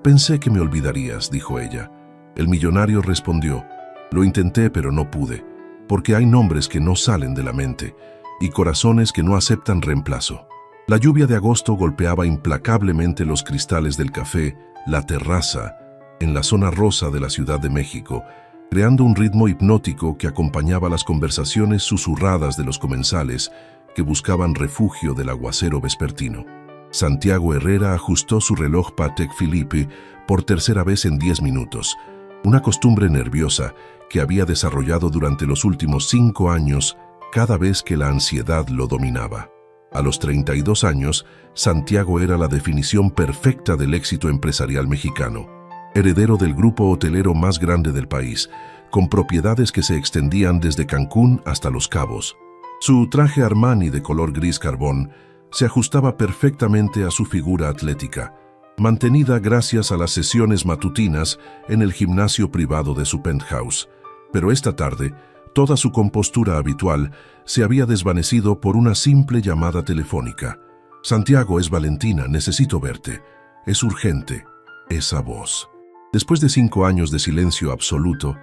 Pensé que me olvidarías, dijo ella. El millonario respondió, lo intenté pero no pude, porque hay nombres que no salen de la mente y corazones que no aceptan reemplazo. La lluvia de agosto golpeaba implacablemente los cristales del café La Terraza, en la zona rosa de la Ciudad de México, creando un ritmo hipnótico que acompañaba las conversaciones susurradas de los comensales que buscaban refugio del aguacero vespertino. Santiago Herrera ajustó su reloj Patek Philippe por tercera vez en 10 minutos, una costumbre nerviosa que había desarrollado durante los últimos 5 años cada vez que la ansiedad lo dominaba. A los 32 años, Santiago era la definición perfecta del éxito empresarial mexicano. Heredero del grupo hotelero más grande del país, con propiedades que se extendían desde Cancún hasta Los Cabos. Su traje Armani de color gris carbón se ajustaba perfectamente a su figura atlética, mantenida gracias a las sesiones matutinas en el gimnasio privado de su penthouse. Pero esta tarde, toda su compostura habitual se había desvanecido por una simple llamada telefónica. «Santiago, es Valentina, necesito verte. Es urgente». Esa voz. Después de 5 años de silencio absoluto,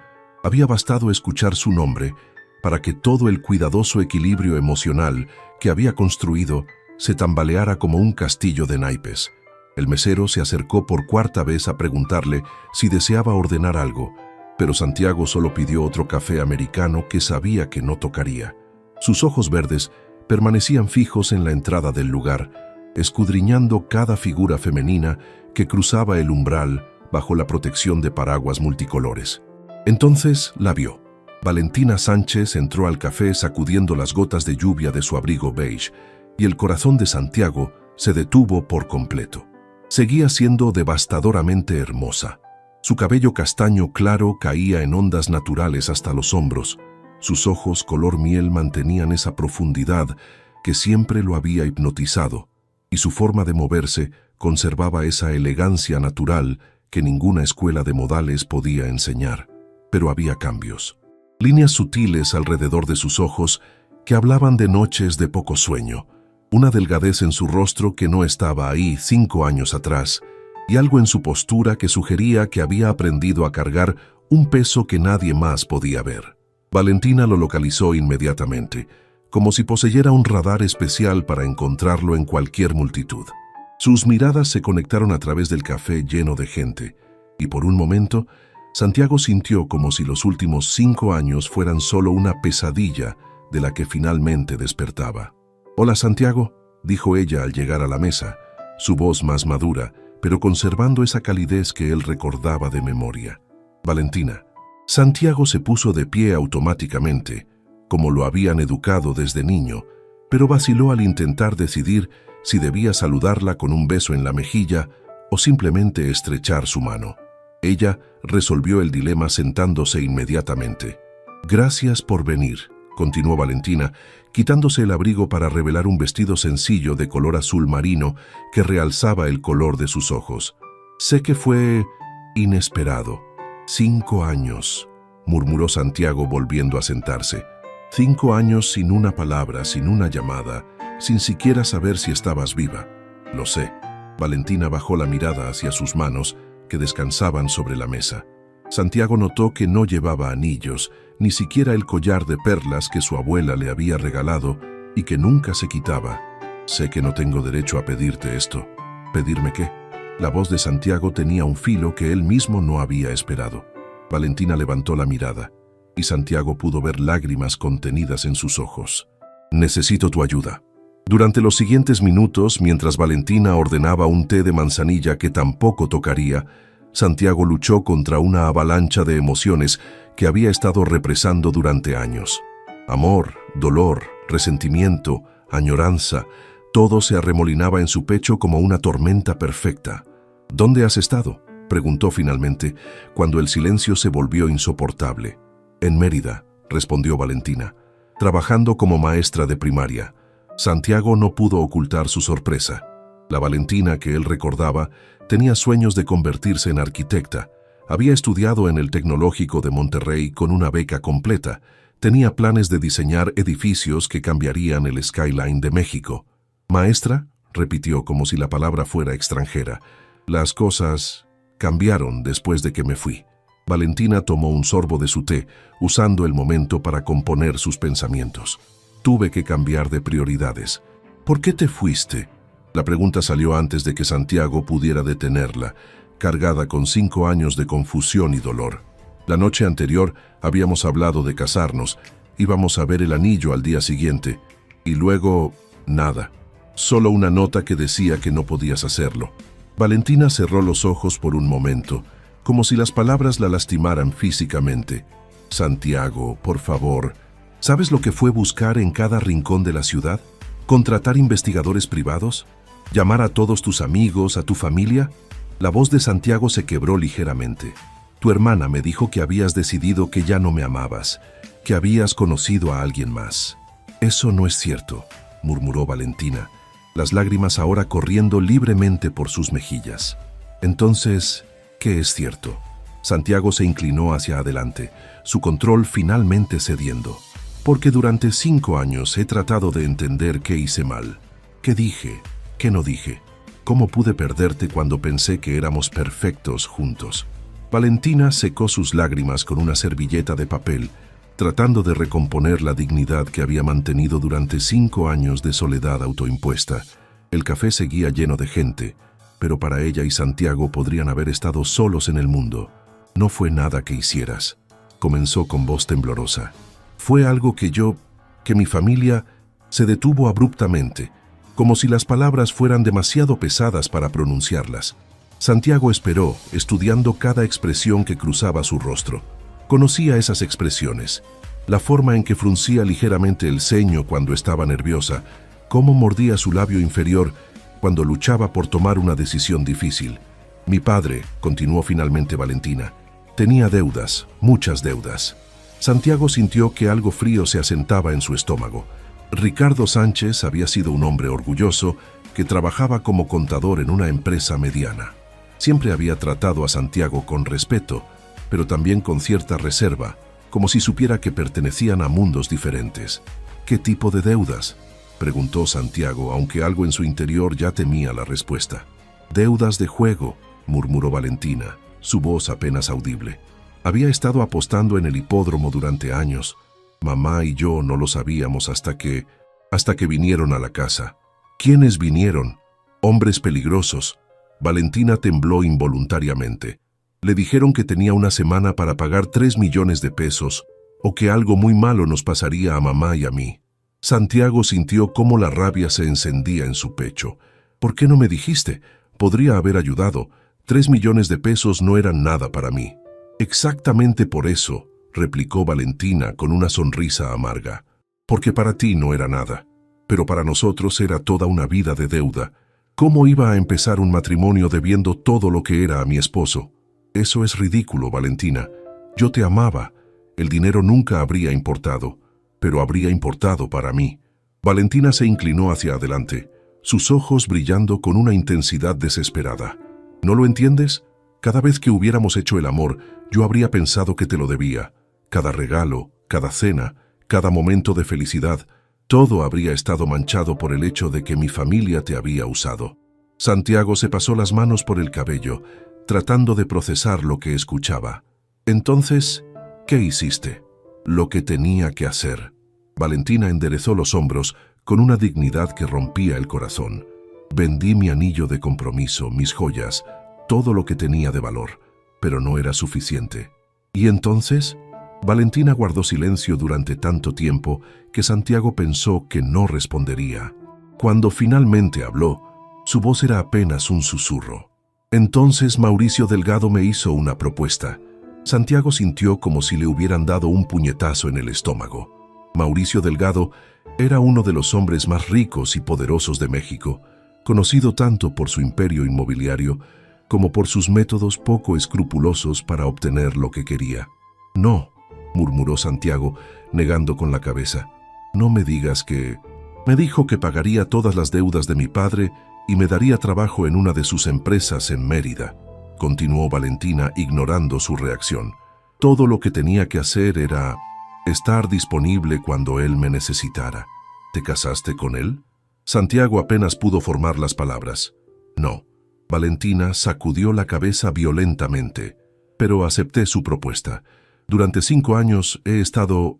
había bastado escuchar su nombre para que todo el cuidadoso equilibrio emocional que había construido se tambaleara como un castillo de naipes. El mesero se acercó por 4ª vez a preguntarle si deseaba ordenar algo, pero Santiago solo pidió otro café americano que sabía que no tocaría. Sus ojos verdes permanecían fijos en la entrada del lugar, escudriñando cada figura femenina que cruzaba el umbral bajo la protección de paraguas multicolores. Entonces la vio. Valentina Sánchez entró al café sacudiendo las gotas de lluvia de su abrigo beige, y el corazón de Santiago se detuvo por completo. Seguía siendo devastadoramente hermosa. Su cabello castaño claro caía en ondas naturales hasta los hombros. Sus ojos color miel mantenían esa profundidad que siempre lo había hipnotizado, y su forma de moverse conservaba esa elegancia natural que ninguna escuela de modales podía enseñar. Pero había cambios. Líneas sutiles alrededor de sus ojos que hablaban de noches de poco sueño, una delgadez en su rostro que no estaba ahí 5 años atrás, y algo en su postura que sugería que había aprendido a cargar un peso que nadie más podía ver. Valentina lo localizó inmediatamente, como si poseyera un radar especial para encontrarlo en cualquier multitud. Sus miradas se conectaron a través del café lleno de gente, y por un momento, Santiago sintió como si los últimos 5 años fueran solo una pesadilla de la que finalmente despertaba. «Hola, Santiago», dijo ella al llegar a la mesa, su voz más madura, pero conservando esa calidez que él recordaba de memoria. «Valentina». Santiago se puso de pie automáticamente, como lo habían educado desde niño, pero vaciló al intentar decidir si debía saludarla con un beso en la mejilla o simplemente estrechar su mano. Ella resolvió el dilema sentándose inmediatamente. «Gracias por venir», continuó Valentina, quitándose el abrigo para revelar un vestido sencillo de color azul marino que realzaba el color de sus ojos. «Sé que fue inesperado. 5 años», murmuró Santiago volviendo a sentarse. 5 años sin una palabra, sin una llamada, sin siquiera saber si estabas viva. «Lo sé». Valentina bajó la mirada hacia sus manos, que descansaban sobre la mesa. Santiago notó que no llevaba anillos, ni siquiera el collar de perlas que su abuela le había regalado y que nunca se quitaba. «Sé que no tengo derecho a pedirte esto». «¿Pedirme qué?». La voz de Santiago tenía un filo que él mismo no había esperado. Valentina levantó la mirada, y Santiago pudo ver lágrimas contenidas en sus ojos. «Necesito tu ayuda». Durante los siguientes minutos, mientras Valentina ordenaba un té de manzanilla que tampoco tocaría, Santiago luchó contra una avalancha de emociones que había estado represando durante años. Amor, dolor, resentimiento, añoranza, todo se arremolinaba en su pecho como una tormenta perfecta. «¿Dónde has estado?», preguntó finalmente, cuando el silencio se volvió insoportable. «En Mérida», respondió Valentina, «trabajando como maestra de primaria». Santiago no pudo ocultar su sorpresa. La Valentina que él recordaba tenía sueños de convertirse en arquitecta. Había estudiado en el Tecnológico de Monterrey con una beca completa. Tenía planes de diseñar edificios que cambiarían el skyline de México. «¿Maestra?», repitió como si la palabra fuera extranjera. «Las cosas cambiaron después de que me fui. Valentina tomó un sorbo de su té, usando el momento para componer sus pensamientos. Tuve que cambiar de prioridades. ¿Por qué te fuiste? La pregunta salió antes de que Santiago pudiera detenerla, cargada con 5 años de confusión y dolor. La noche anterior habíamos hablado de casarnos, íbamos a ver el anillo al día siguiente, y luego, nada. Solo una nota que decía que no podías hacerlo. Valentina cerró los ojos por un momento, como si las palabras la lastimaran físicamente. Santiago, por favor, ¿sabes lo que fue buscar en cada rincón de la ciudad? ¿Contratar investigadores privados? ¿Llamar a todos tus amigos, a tu familia? La voz de Santiago se quebró ligeramente. Tu hermana me dijo que habías decidido que ya no me amabas, que habías conocido a alguien más. Eso no es cierto, murmuró Valentina, las lágrimas ahora corriendo libremente por sus mejillas. Entonces, ¿qué es cierto? Santiago se inclinó hacia adelante, su control finalmente cediendo. Porque durante 5 años he tratado de entender qué hice mal. ¿Qué dije? ¿Qué no dije? ¿Cómo pude perderte cuando pensé que éramos perfectos juntos? Valentina secó sus lágrimas con una servilleta de papel, tratando de recomponer la dignidad que había mantenido durante 5 años de soledad autoimpuesta. El café seguía lleno de gente, pero para ella y Santiago podrían haber estado solos en el mundo. No fue nada que hicieras, comenzó con voz temblorosa. Fue algo que mi familia se detuvo abruptamente, como si las palabras fueran demasiado pesadas para pronunciarlas. Santiago esperó, estudiando cada expresión que cruzaba su rostro. Conocía esas expresiones, la forma en que fruncía ligeramente el ceño cuando estaba nerviosa, cómo mordía su labio inferior cuando luchaba por tomar una decisión difícil. Mi padre, continuó finalmente Valentina, tenía deudas, muchas deudas. Santiago sintió que algo frío se asentaba en su estómago. Ricardo Sánchez había sido un hombre orgulloso que trabajaba como contador en una empresa mediana. Siempre había tratado a Santiago con respeto, pero también con cierta reserva, como si supiera que pertenecían a mundos diferentes. ¿Qué tipo de deudas?, preguntó Santiago, aunque algo en su interior ya temía la respuesta. Deudas de juego, murmuró Valentina, su voz apenas audible. Había estado apostando en el hipódromo durante años. Mamá y yo no lo sabíamos hasta que vinieron a la casa. ¿Quiénes vinieron? Hombres peligrosos. Valentina tembló involuntariamente. Le dijeron que tenía una semana para pagar 3 millones de pesos, o que algo muy malo nos pasaría a mamá y a mí. Santiago sintió cómo la rabia se encendía en su pecho. ¿Por qué no me dijiste? Podría haber ayudado. 3 millones de pesos no eran nada para mí. Exactamente por eso, replicó Valentina con una sonrisa amarga. Porque para ti no era nada, pero para nosotros era toda una vida de deuda. ¿Cómo iba a empezar un matrimonio debiendo todo lo que era a mi esposo? Eso es ridículo, Valentina. Yo te amaba. El dinero nunca habría importado, pero habría importado para mí. Valentina se inclinó hacia adelante, sus ojos brillando con una intensidad desesperada. ¿No lo entiendes? Cada vez que hubiéramos hecho el amor, yo habría pensado que te lo debía. Cada regalo, cada cena, cada momento de felicidad, todo habría estado manchado por el hecho de que mi familia te había usado. Santiago se pasó las manos por el cabello, tratando de procesar lo que escuchaba. Entonces, ¿qué hiciste? Lo que tenía que hacer. Valentina enderezó los hombros con una dignidad que rompía el corazón. Vendí mi anillo de compromiso, mis joyas, todo lo que tenía de valor, pero no era suficiente. ¿Y entonces? Valentina guardó silencio durante tanto tiempo que Santiago pensó que no respondería. Cuando finalmente habló, su voz era apenas un susurro. Entonces Mauricio Delgado me hizo una propuesta. Santiago sintió como si le hubieran dado un puñetazo en el estómago. Mauricio Delgado era uno de los hombres más ricos y poderosos de México, conocido tanto por su imperio inmobiliario como por sus métodos poco escrupulosos para obtener lo que quería. No, murmuró Santiago, negando con la cabeza. No me digas que... Me dijo que pagaría todas las deudas de mi padre y me daría trabajo en una de sus empresas en Mérida. Continuó Valentina, ignorando su reacción. Todo lo que tenía que hacer era estar disponible cuando él me necesitara. ¿Te casaste con él? Santiago apenas pudo formar las palabras. No, Valentina sacudió la cabeza violentamente, pero acepté su propuesta. Durante 5 años he estado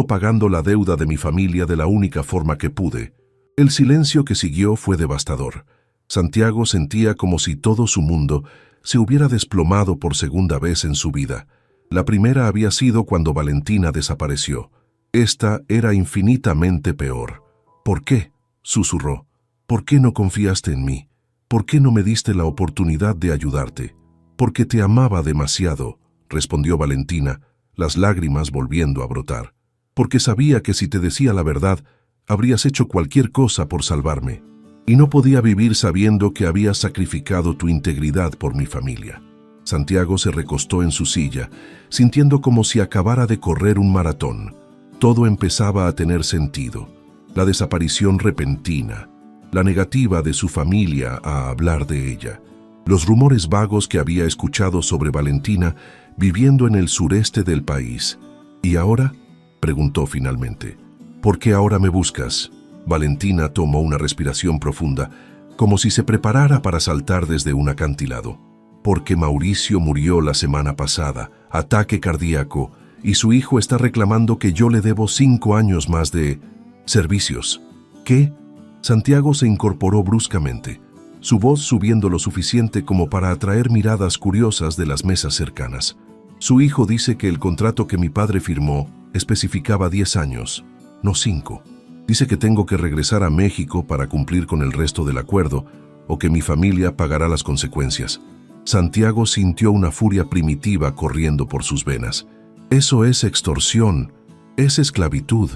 pagando la deuda de mi familia de la única forma que pude. El silencio que siguió fue devastador. Santiago sentía como si todo su mundo se hubiera desplomado por segunda vez en su vida. La primera había sido cuando Valentina desapareció. Esta era infinitamente peor. ¿Por qué?, susurró. ¿Por qué no confiaste en mí? ¿Por qué no me diste la oportunidad de ayudarte? Porque te amaba demasiado, respondió Valentina, las lágrimas volviendo a brotar. Porque sabía que si te decía la verdad, habrías hecho cualquier cosa por salvarme. Y no podía vivir sabiendo que habías sacrificado tu integridad por mi familia. Santiago se recostó en su silla, sintiendo como si acabara de correr un maratón. Todo empezaba a tener sentido. La desaparición repentina, la negativa de su familia a hablar de ella, los rumores vagos que había escuchado sobre Valentina viviendo en el sureste del país. ¿Y ahora?, preguntó finalmente. ¿Por qué ahora me buscas? Valentina tomó una respiración profunda, como si se preparara para saltar desde un acantilado. Porque Mauricio murió la semana pasada, ataque cardíaco, y su hijo está reclamando que yo le debo 5 años más de servicios. ¿Qué? Santiago se incorporó bruscamente, su voz subiendo lo suficiente como para atraer miradas curiosas de las mesas cercanas. Su hijo dice que el contrato que mi padre firmó especificaba 10 años, no 5. Dice que tengo que regresar a México para cumplir con el resto del acuerdo, o que mi familia pagará las consecuencias. Santiago sintió una furia primitiva corriendo por sus venas. Eso es extorsión, es esclavitud,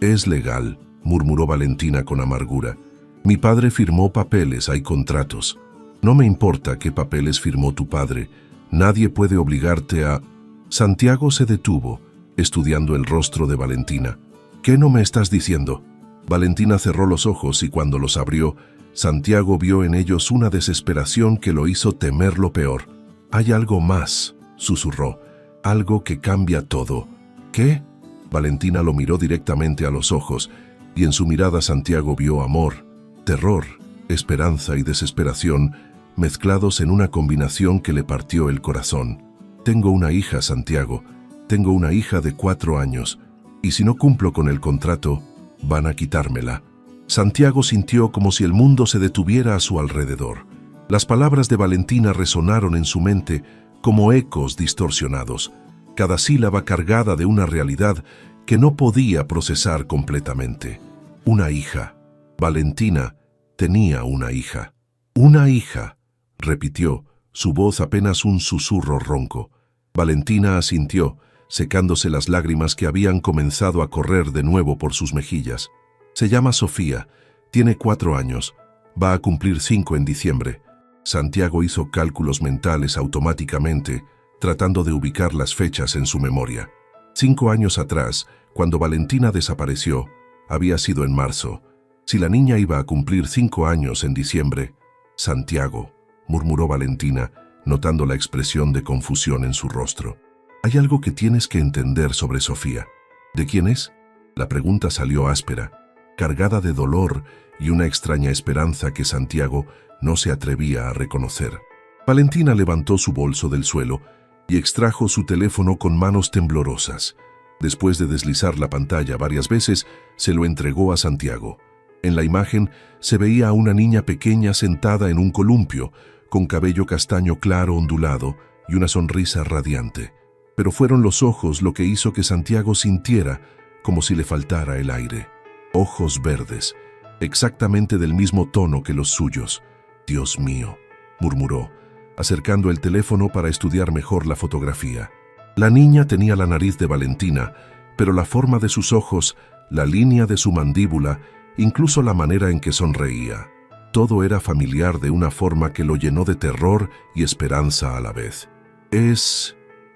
es legal, murmuró Valentina con amargura. Mi padre firmó papeles, hay contratos. No me importa qué papeles firmó tu padre, nadie puede obligarte a... Santiago se detuvo, estudiando el rostro de Valentina. ¿Qué no me estás diciendo? Valentina cerró los ojos y cuando los abrió, Santiago vio en ellos una desesperación que lo hizo temer lo peor. Hay algo más, susurró, algo que cambia todo. ¿Qué? Valentina lo miró directamente a los ojos y en su mirada Santiago vio amor, terror, esperanza y desesperación mezclados en una combinación que le partió el corazón. Tengo una hija, Santiago, tengo una hija de 4 años y si no cumplo con el contrato, van a quitármela. Santiago sintió como si el mundo se detuviera a su alrededor. Las palabras de Valentina resonaron en su mente como ecos distorsionados, cada sílaba cargada de una realidad que no podía procesar completamente. Una hija. Valentina tenía una hija. Una hija, repitió, su voz apenas un susurro ronco. Valentina asintió, secándose las lágrimas que habían comenzado a correr de nuevo por sus mejillas. Se llama Sofía, tiene 4 años, va a cumplir 5 en diciembre. Santiago hizo cálculos mentales automáticamente, tratando de ubicar las fechas en su memoria. 5 años atrás, cuando Valentina desapareció, había sido en marzo. Si la niña iba a cumplir 5 años en diciembre... Santiago, murmuró Valentina, notando la expresión de confusión en su rostro. Hay algo que tienes que entender sobre Sofía. ¿De quién es? La pregunta salió áspera, cargada de dolor y una extraña esperanza que Santiago no se atrevía a reconocer. Valentina levantó su bolso del suelo y extrajo su teléfono con manos temblorosas. Después de deslizar la pantalla varias veces, se lo entregó a Santiago. En la imagen se veía a una niña pequeña sentada en un columpio, con cabello castaño claro ondulado y una sonrisa radiante. Pero fueron los ojos lo que hizo que Santiago sintiera como si le faltara el aire. Ojos verdes, exactamente del mismo tono que los suyos. Dios mío, murmuró, acercando el teléfono para estudiar mejor la fotografía. La niña tenía la nariz de Valentina, pero la forma de sus ojos, la línea de su mandíbula, incluso la manera en que sonreía. Todo era familiar de una forma que lo llenó de terror y esperanza a la vez.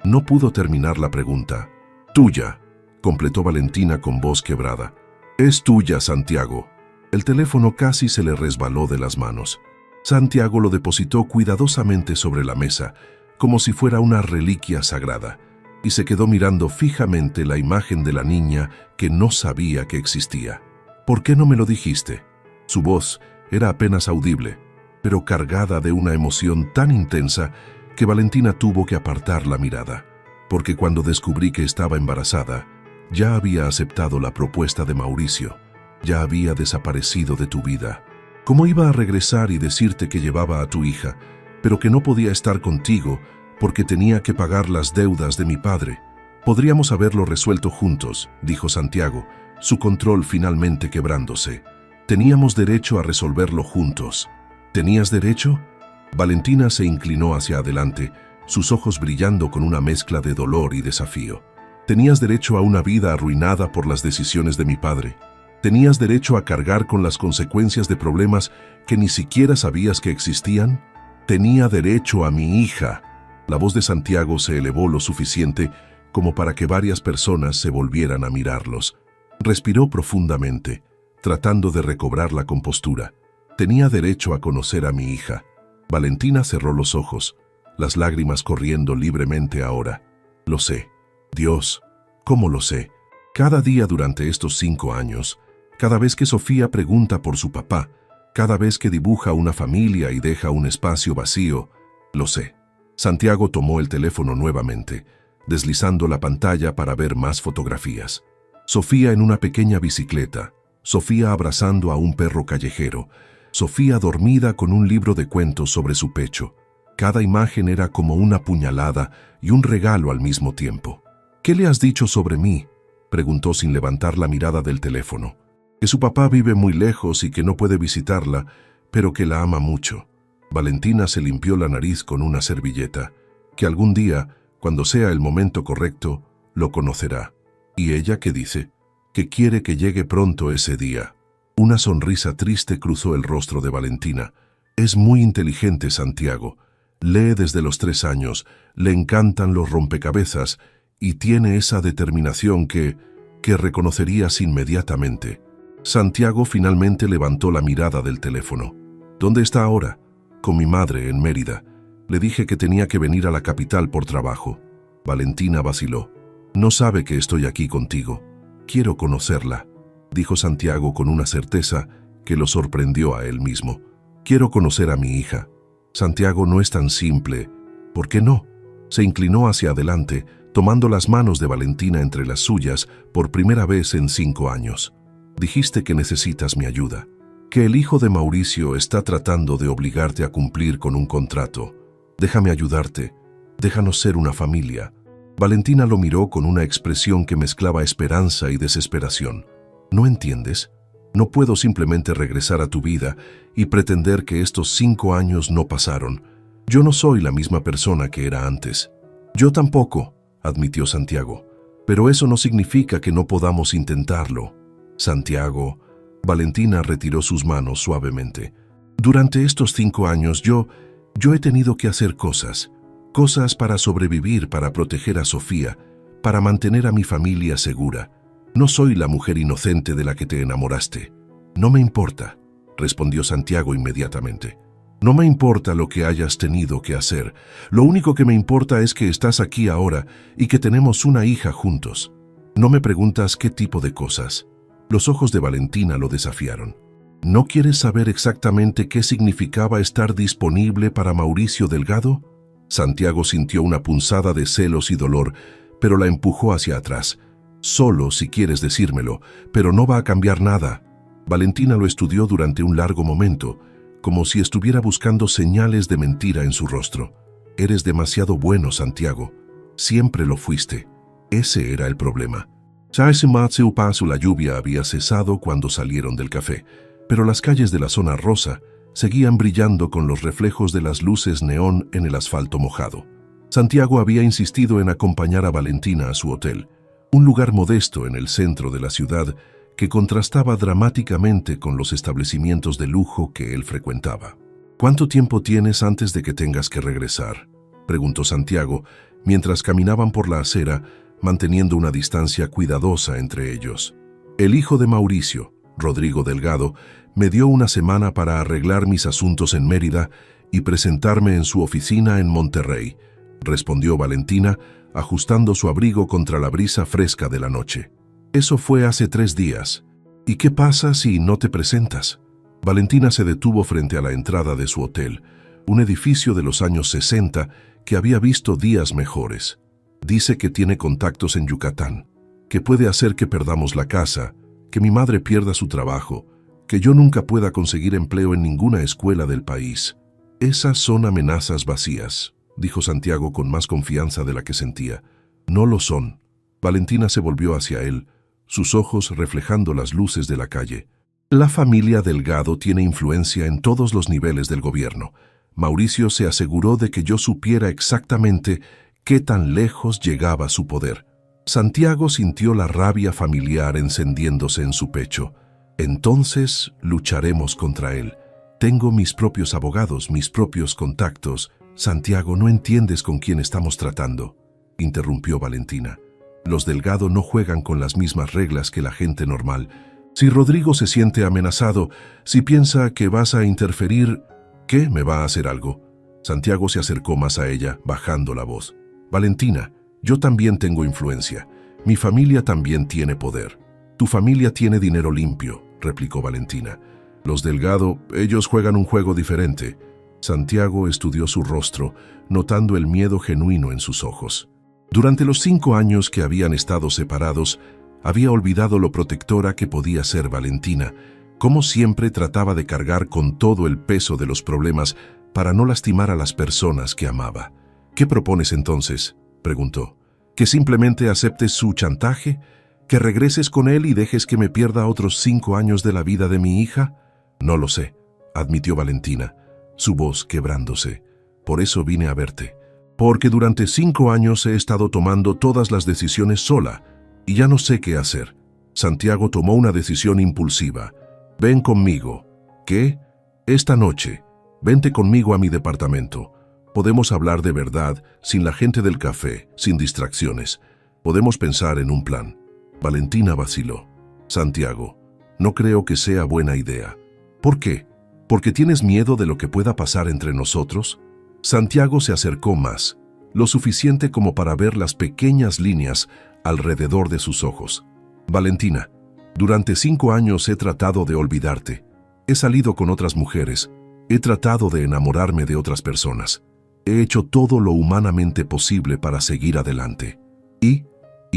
No pudo terminar la pregunta. Tuya, completó Valentina con voz quebrada. Es tuya, Santiago. El teléfono casi se le resbaló de las manos. Santiago lo depositó cuidadosamente sobre la mesa, como si fuera una reliquia sagrada, y se quedó mirando fijamente la imagen de la niña que no sabía que existía. ¿Por qué no me lo dijiste? Su voz era apenas audible. pero cargada de una emoción tan intensa que Valentina tuvo que apartar la mirada, porque cuando descubrí que estaba embarazada, ya había aceptado la propuesta de Mauricio, ya había desaparecido de tu vida. ¿Cómo iba a regresar y decirte que llevaba a tu hija, pero que no podía estar contigo porque tenía que pagar las deudas de mi padre? Podríamos haberlo resuelto juntos, dijo Santiago, su control finalmente quebrándose. Teníamos derecho a resolverlo juntos. ¿Tenías derecho? Valentina se inclinó hacia adelante, sus ojos brillando con una mezcla de dolor y desafío. Tenías derecho a una vida arruinada por las decisiones de mi padre. Tenías derecho a cargar con las consecuencias de problemas que ni siquiera sabías que existían. Tenía derecho a mi hija. La voz de Santiago se elevó lo suficiente como para que varias personas se volvieran a mirarlos. Respiró profundamente, tratando de recobrar la compostura. Tenía derecho a conocer a mi hija. Valentina cerró los ojos, las lágrimas corriendo libremente ahora. Lo sé. Dios, ¿cómo lo sé? Cada día durante estos 5 años, cada vez que Sofía pregunta por su papá, cada vez que dibuja una familia y deja un espacio vacío, lo sé. Santiago tomó el teléfono nuevamente, deslizando la pantalla para ver más fotografías. Sofía en una pequeña bicicleta, Sofía abrazando a un perro callejero, Sofía dormida con un libro de cuentos sobre su pecho. Cada imagen era como una puñalada y un regalo al mismo tiempo. ¿Qué le has dicho sobre mí?, preguntó sin levantar la mirada del teléfono. Que su papá vive muy lejos y que no puede visitarla, pero que la ama mucho. Valentina se limpió la nariz con una servilleta. Que algún día, cuando sea el momento correcto, lo conocerá. ¿Y ella qué dice? Que quiere que llegue pronto ese día. Una sonrisa triste cruzó el rostro de Valentina. Es muy inteligente, Santiago. Lee desde los 3 años, le encantan los rompecabezas y tiene esa determinación que reconocerías inmediatamente. Santiago finalmente levantó la mirada del teléfono. ¿Dónde está ahora? Con mi madre, en Mérida. Le dije que tenía que venir a la capital por trabajo. Valentina vaciló. No sabe que estoy aquí contigo. Quiero conocerla, dijo Santiago con una certeza que lo sorprendió a él mismo. Quiero conocer a mi hija. Santiago, no es tan simple. ¿Por qué no? Se inclinó hacia adelante, tomando las manos de Valentina entre las suyas por primera vez en 5 años. Dijiste que necesitas mi ayuda, que el hijo de Mauricio está tratando de obligarte a cumplir con un contrato. Déjame ayudarte, déjanos ser una familia. Valentina lo miró con una expresión que mezclaba esperanza y desesperación. ¿No entiendes? No puedo simplemente regresar a tu vida y pretender que estos 5 años no pasaron. Yo no soy la misma persona que era antes. Yo tampoco, admitió Santiago, pero eso no significa que no podamos intentarlo. Santiago, Valentina retiró sus manos suavemente. Durante estos 5 años yo he tenido que hacer cosas para sobrevivir, para proteger a Sofía, para mantener a mi familia segura. No soy la mujer inocente de la que te enamoraste. No me importa, respondió Santiago inmediatamente. No me importa lo que hayas tenido que hacer. Lo único que me importa es que estás aquí ahora y que tenemos una hija juntos. No me preguntas qué tipo de cosas. Los ojos de Valentina lo desafiaron. ¿No quieres saber exactamente qué significaba estar disponible para Mauricio Delgado? Santiago sintió una punzada de celos y dolor, pero la empujó hacia atrás. Solo si quieres decírmelo, pero no va a cambiar nada. Valentina lo estudió durante un largo momento, como si estuviera buscando señales de mentira en su rostro. Eres demasiado bueno, Santiago. Siempre lo fuiste. Ese era el problema. La lluvia había cesado cuando salieron del café, pero las calles de la zona rosa seguían brillando con los reflejos de las luces neón en el asfalto mojado. Santiago había insistido en acompañar a Valentina a su hotel, un lugar modesto en el centro de la ciudad que contrastaba dramáticamente con los establecimientos de lujo que él frecuentaba. ¿Cuánto tiempo tienes antes de que tengas que regresar?, preguntó Santiago, mientras caminaban por la acera, manteniendo una distancia cuidadosa entre ellos. El hijo de Mauricio, Rodrigo Delgado, me dio una semana para arreglar mis asuntos en Mérida y presentarme en su oficina en Monterrey, respondió Valentina, ajustando su abrigo contra la brisa fresca de la noche. Eso fue hace 3 días. ¿Y qué pasa si no te presentas? Valentina se detuvo frente a la entrada de su hotel, un edificio de los años 60 que había visto días mejores. Dice que tiene contactos en Yucatán, que puede hacer que perdamos la casa, que mi madre pierda su trabajo, que yo nunca pueda conseguir empleo en ninguna escuela del país. Esas son amenazas vacías, dijo Santiago con más confianza de la que sentía. No lo son. Valentina se volvió hacia él, sus ojos reflejando las luces de la calle. La familia Delgado tiene influencia en todos los niveles del gobierno. Mauricio se aseguró de que yo supiera exactamente qué tan lejos llegaba su poder. Santiago sintió la rabia familiar encendiéndose en su pecho. Entonces lucharemos contra él. Tengo mis propios abogados, mis propios contactos. Santiago, no entiendes con quién estamos tratando, interrumpió Valentina. Los Delgado no juegan con las mismas reglas que la gente normal. Si Rodrigo se siente amenazado, si piensa que vas a interferir, ¿qué? ¿Me va a hacer algo? Santiago se acercó más a ella, bajando la voz. Valentina, yo también tengo influencia. Mi familia también tiene poder. Tu familia tiene dinero limpio, replicó Valentina. Los Delgado, ellos juegan un juego diferente. Santiago estudió su rostro, notando el miedo genuino en sus ojos. Durante los 5 años que habían estado separados, había olvidado lo protectora que podía ser Valentina, como siempre trataba de cargar con todo el peso de los problemas para no lastimar a las personas que amaba. ¿Qué propones entonces?, preguntó. ¿Que simplemente aceptes su chantaje? ¿Que regreses con él y dejes que me pierda otros 5 años de la vida de mi hija? No lo sé, admitió Valentina, su voz quebrándose. Por eso vine a verte. Porque durante 5 años he estado tomando todas las decisiones sola y ya no sé qué hacer. Santiago tomó una decisión impulsiva. Ven conmigo. ¿Qué? Esta noche. Vente conmigo a mi departamento. Podemos hablar de verdad, sin la gente del café, sin distracciones. Podemos pensar en un plan. Valentina vaciló. Santiago, no creo que sea buena idea. ¿Por qué? ¿Porque tienes miedo de lo que pueda pasar entre nosotros? Santiago se acercó más, lo suficiente como para ver las pequeñas líneas alrededor de sus ojos. Valentina, durante 5 años he tratado de olvidarte. He salido con otras mujeres. He tratado de enamorarme de otras personas. He hecho todo lo humanamente posible para seguir adelante. Y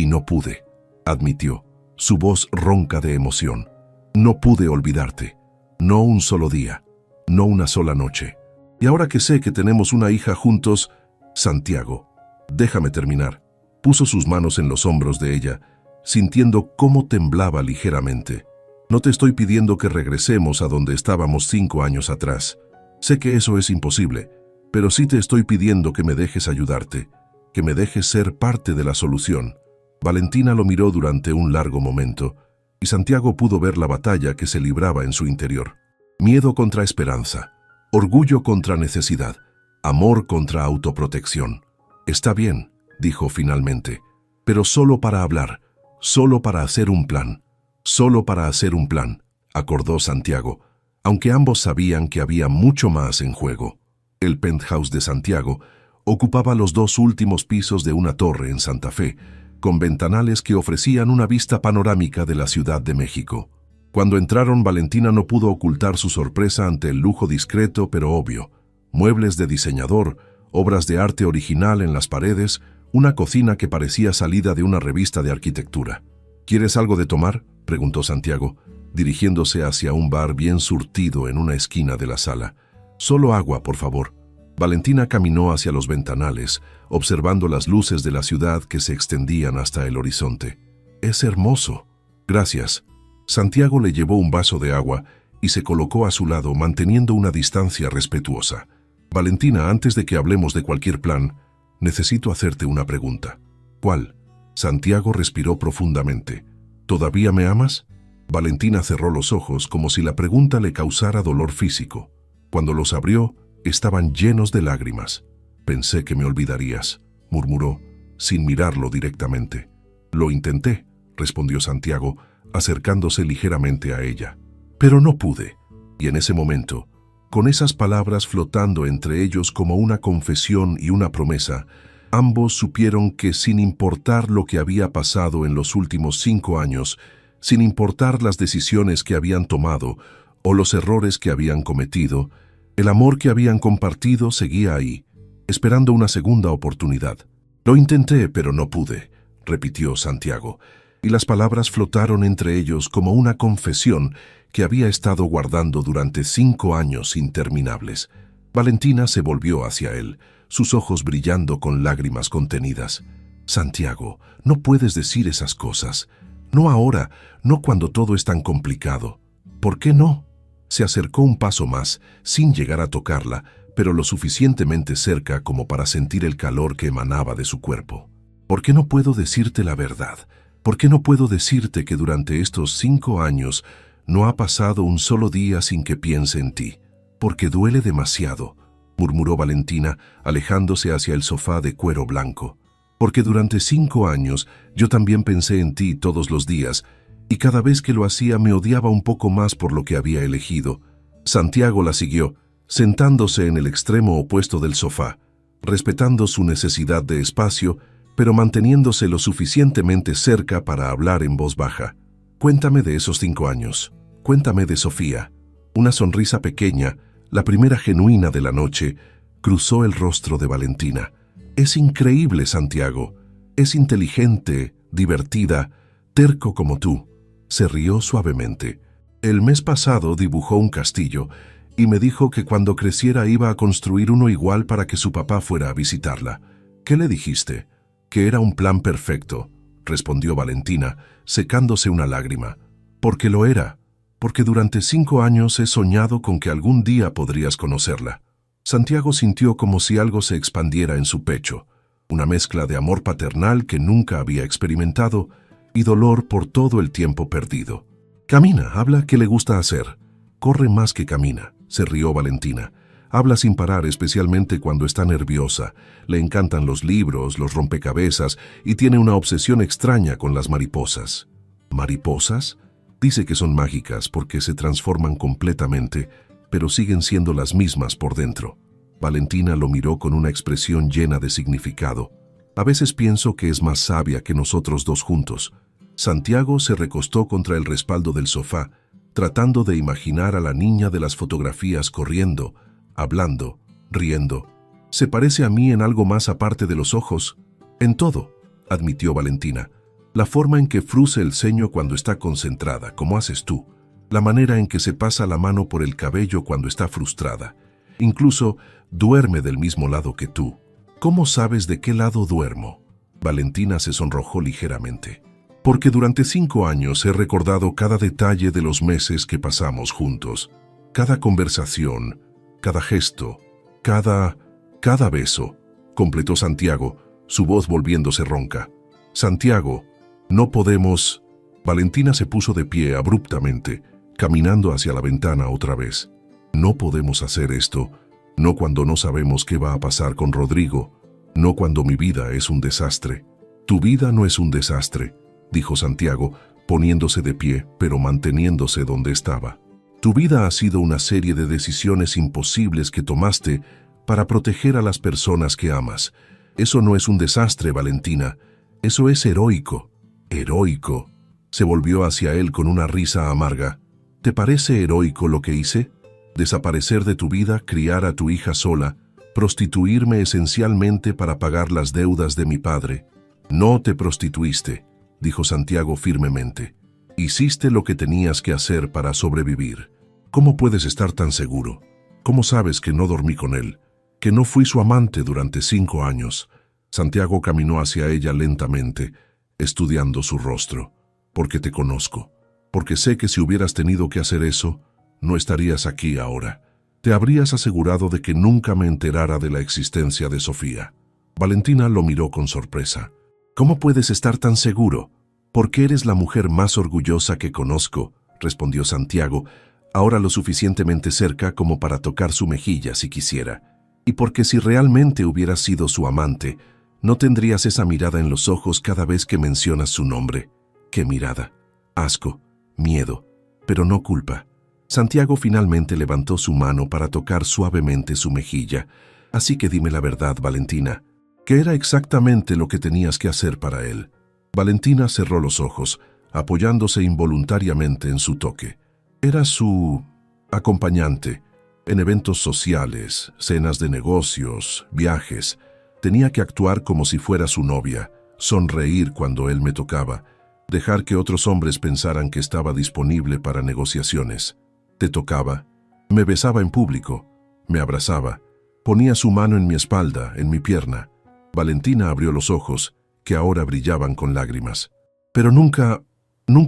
no pude, admitió, su voz ronca de emoción. No pude olvidarte. No un solo día. No una sola noche. Y ahora que sé que tenemos una hija juntos, Santiago, déjame terminar. Puso sus manos en los hombros de ella, sintiendo cómo temblaba ligeramente. No te estoy pidiendo que regresemos a donde estábamos 5 años atrás. Sé que eso es imposible, pero sí te estoy pidiendo que me dejes ayudarte, que me dejes ser parte de la solución. Valentina lo miró durante un largo momento, y Santiago pudo ver la batalla que se libraba en su interior. Miedo contra esperanza, orgullo contra necesidad, amor contra autoprotección. Está bien, dijo finalmente, pero solo para hablar, solo para hacer un plan. Solo para hacer un plan, acordó Santiago, aunque ambos sabían que había mucho más en juego. El penthouse de Santiago ocupaba los 2 últimos pisos de una torre en Santa Fe, con ventanales que ofrecían una vista panorámica de la Ciudad de México. Cuando entraron, Valentina no pudo ocultar su sorpresa ante el lujo discreto pero obvio. Muebles de diseñador, obras de arte original en las paredes, una cocina que parecía salida de una revista de arquitectura. ¿Quieres algo de tomar?, preguntó Santiago, dirigiéndose hacia un bar bien surtido en una esquina de la sala. Solo agua, por favor. Valentina caminó hacia los ventanales, observando las luces de la ciudad que se extendían hasta el horizonte. Es hermoso. Gracias. Santiago le llevó un vaso de agua y se colocó a su lado, manteniendo una distancia respetuosa. Valentina, antes de que hablemos de cualquier plan, necesito hacerte una pregunta. ¿Cuál? Santiago respiró profundamente. ¿Todavía me amas? Valentina cerró los ojos como si la pregunta le causara dolor físico. Cuando los abrió, estaban llenos de lágrimas. Pensé que me olvidarías, murmuró, sin mirarlo directamente. Lo intenté, respondió Santiago, acercándose ligeramente a ella. Pero no pude. Y en ese momento, con esas palabras flotando entre ellos como una confesión y una promesa, ambos supieron que sin importar lo que había pasado en los últimos 5 años, sin importar las decisiones que habían tomado o los errores que habían cometido, el amor que habían compartido seguía ahí, esperando una segunda oportunidad. Lo intenté, pero no pude, repitió Santiago, y las palabras flotaron entre ellos como una confesión que había estado guardando durante 5 años interminables. Valentina se volvió hacia él, sus ojos brillando con lágrimas contenidas. Santiago, no puedes decir esas cosas. No ahora, no cuando todo es tan complicado. ¿Por qué no? Se acercó un paso más, sin llegar a tocarla, pero lo suficientemente cerca como para sentir el calor que emanaba de su cuerpo. ¿Por qué no puedo decirte la verdad? ¿Por qué no puedo decirte que durante estos 5 años no ha pasado un solo día sin que piense en ti? Porque duele demasiado, murmuró Valentina, alejándose hacia el sofá de cuero blanco. Porque durante 5 años yo también pensé en ti todos los días, y cada vez que lo hacía me odiaba un poco más por lo que había elegido. Santiago la siguió, sentándose en el extremo opuesto del sofá, respetando su necesidad de espacio, pero manteniéndose lo suficientemente cerca para hablar en voz baja. Cuéntame de esos 5 años. Cuéntame de Sofía. Una sonrisa pequeña, la primera genuina de la noche, cruzó el rostro de Valentina. Es increíble, Santiago. Es inteligente, divertida, terco como tú. Se rió suavemente. El mes pasado dibujó un castillo y me dijo que cuando creciera iba a construir uno igual para que su papá fuera a visitarla. ¿Qué le dijiste? Que era un plan perfecto, respondió Valentina, secándose una lágrima. Porque lo era. Porque durante 5 años he soñado con que algún día podrías conocerla. Santiago sintió como si algo se expandiera en su pecho, una mezcla de amor paternal que nunca había experimentado y dolor por todo el tiempo perdido. Camina, habla, ¿qué le gusta hacer? Corre más que camina, se rió Valentina. Habla sin parar, especialmente cuando está nerviosa. Le encantan los libros, los rompecabezas y tiene una obsesión extraña con las mariposas. ¿Mariposas? Dice que son mágicas porque se transforman completamente, pero siguen siendo las mismas por dentro. Valentina lo miró con una expresión llena de significado. A veces pienso que es más sabia que nosotros dos juntos. Santiago se recostó contra el respaldo del sofá, tratando de imaginar a la niña de las fotografías corriendo, hablando, riendo. Se parece a mí en algo más aparte de los ojos. En todo, admitió Valentina. La forma en que frunce el ceño cuando está concentrada, como haces tú. La manera en que se pasa la mano por el cabello cuando está frustrada. Incluso duerme del mismo lado que tú. ¿Cómo sabes de qué lado duermo? Valentina se sonrojó ligeramente. Porque durante 5 años he recordado cada detalle de los meses que pasamos juntos. Cada conversación, cada gesto, cada beso, completó Santiago, su voz volviéndose ronca. Santiago, no podemos... Valentina se puso de pie abruptamente, caminando hacia la ventana otra vez. No podemos hacer esto, no cuando no sabemos qué va a pasar con Rodrigo, no cuando mi vida es un desastre. Tu vida no es un desastre, dijo Santiago, poniéndose de pie, pero manteniéndose donde estaba. Tu vida ha sido una serie de decisiones imposibles que tomaste para proteger a las personas que amas. Eso no es un desastre, Valentina. Eso es heroico. Heroico. Se volvió hacia él con una risa amarga. ¿Te parece heroico lo que hice? Desaparecer de tu vida, criar a tu hija sola, prostituirme esencialmente para pagar las deudas de mi padre. No te prostituiste, dijo Santiago firmemente. Hiciste lo que tenías que hacer para sobrevivir. ¿Cómo puedes estar tan seguro? ¿Cómo sabes que no dormí con él? Que no fui su amante durante 5 años. Santiago caminó hacia ella lentamente, estudiando su rostro. Porque te conozco. Porque sé que si hubieras tenido que hacer eso, no estarías aquí ahora. Te habrías asegurado de que nunca me enterara de la existencia de Sofía. Valentina lo miró con sorpresa. ¿Cómo puedes estar tan seguro? Porque eres la mujer más orgullosa que conozco, respondió Santiago, ahora lo suficientemente cerca como para tocar su mejilla si quisiera. Y porque si realmente hubieras sido su amante, no tendrías esa mirada en los ojos cada vez que mencionas su nombre. ¿Qué mirada? Asco, miedo, pero no culpa. Santiago finalmente levantó su mano para tocar suavemente su mejilla. Así que dime la verdad, Valentina. ¿Qué era exactamente lo que tenías que hacer para él? Valentina cerró los ojos, apoyándose involuntariamente en su toque. Era su acompañante, en eventos sociales, cenas de negocios, viajes. Tenía que actuar como si fuera su novia, sonreír cuando él me tocaba, dejar que otros hombres pensaran que estaba disponible para negociaciones. Te tocaba, me besaba en público, me abrazaba, ponía su mano en mi espalda, en mi pierna. Valentina abrió los ojos, que ahora brillaban con lágrimas. Pero nunca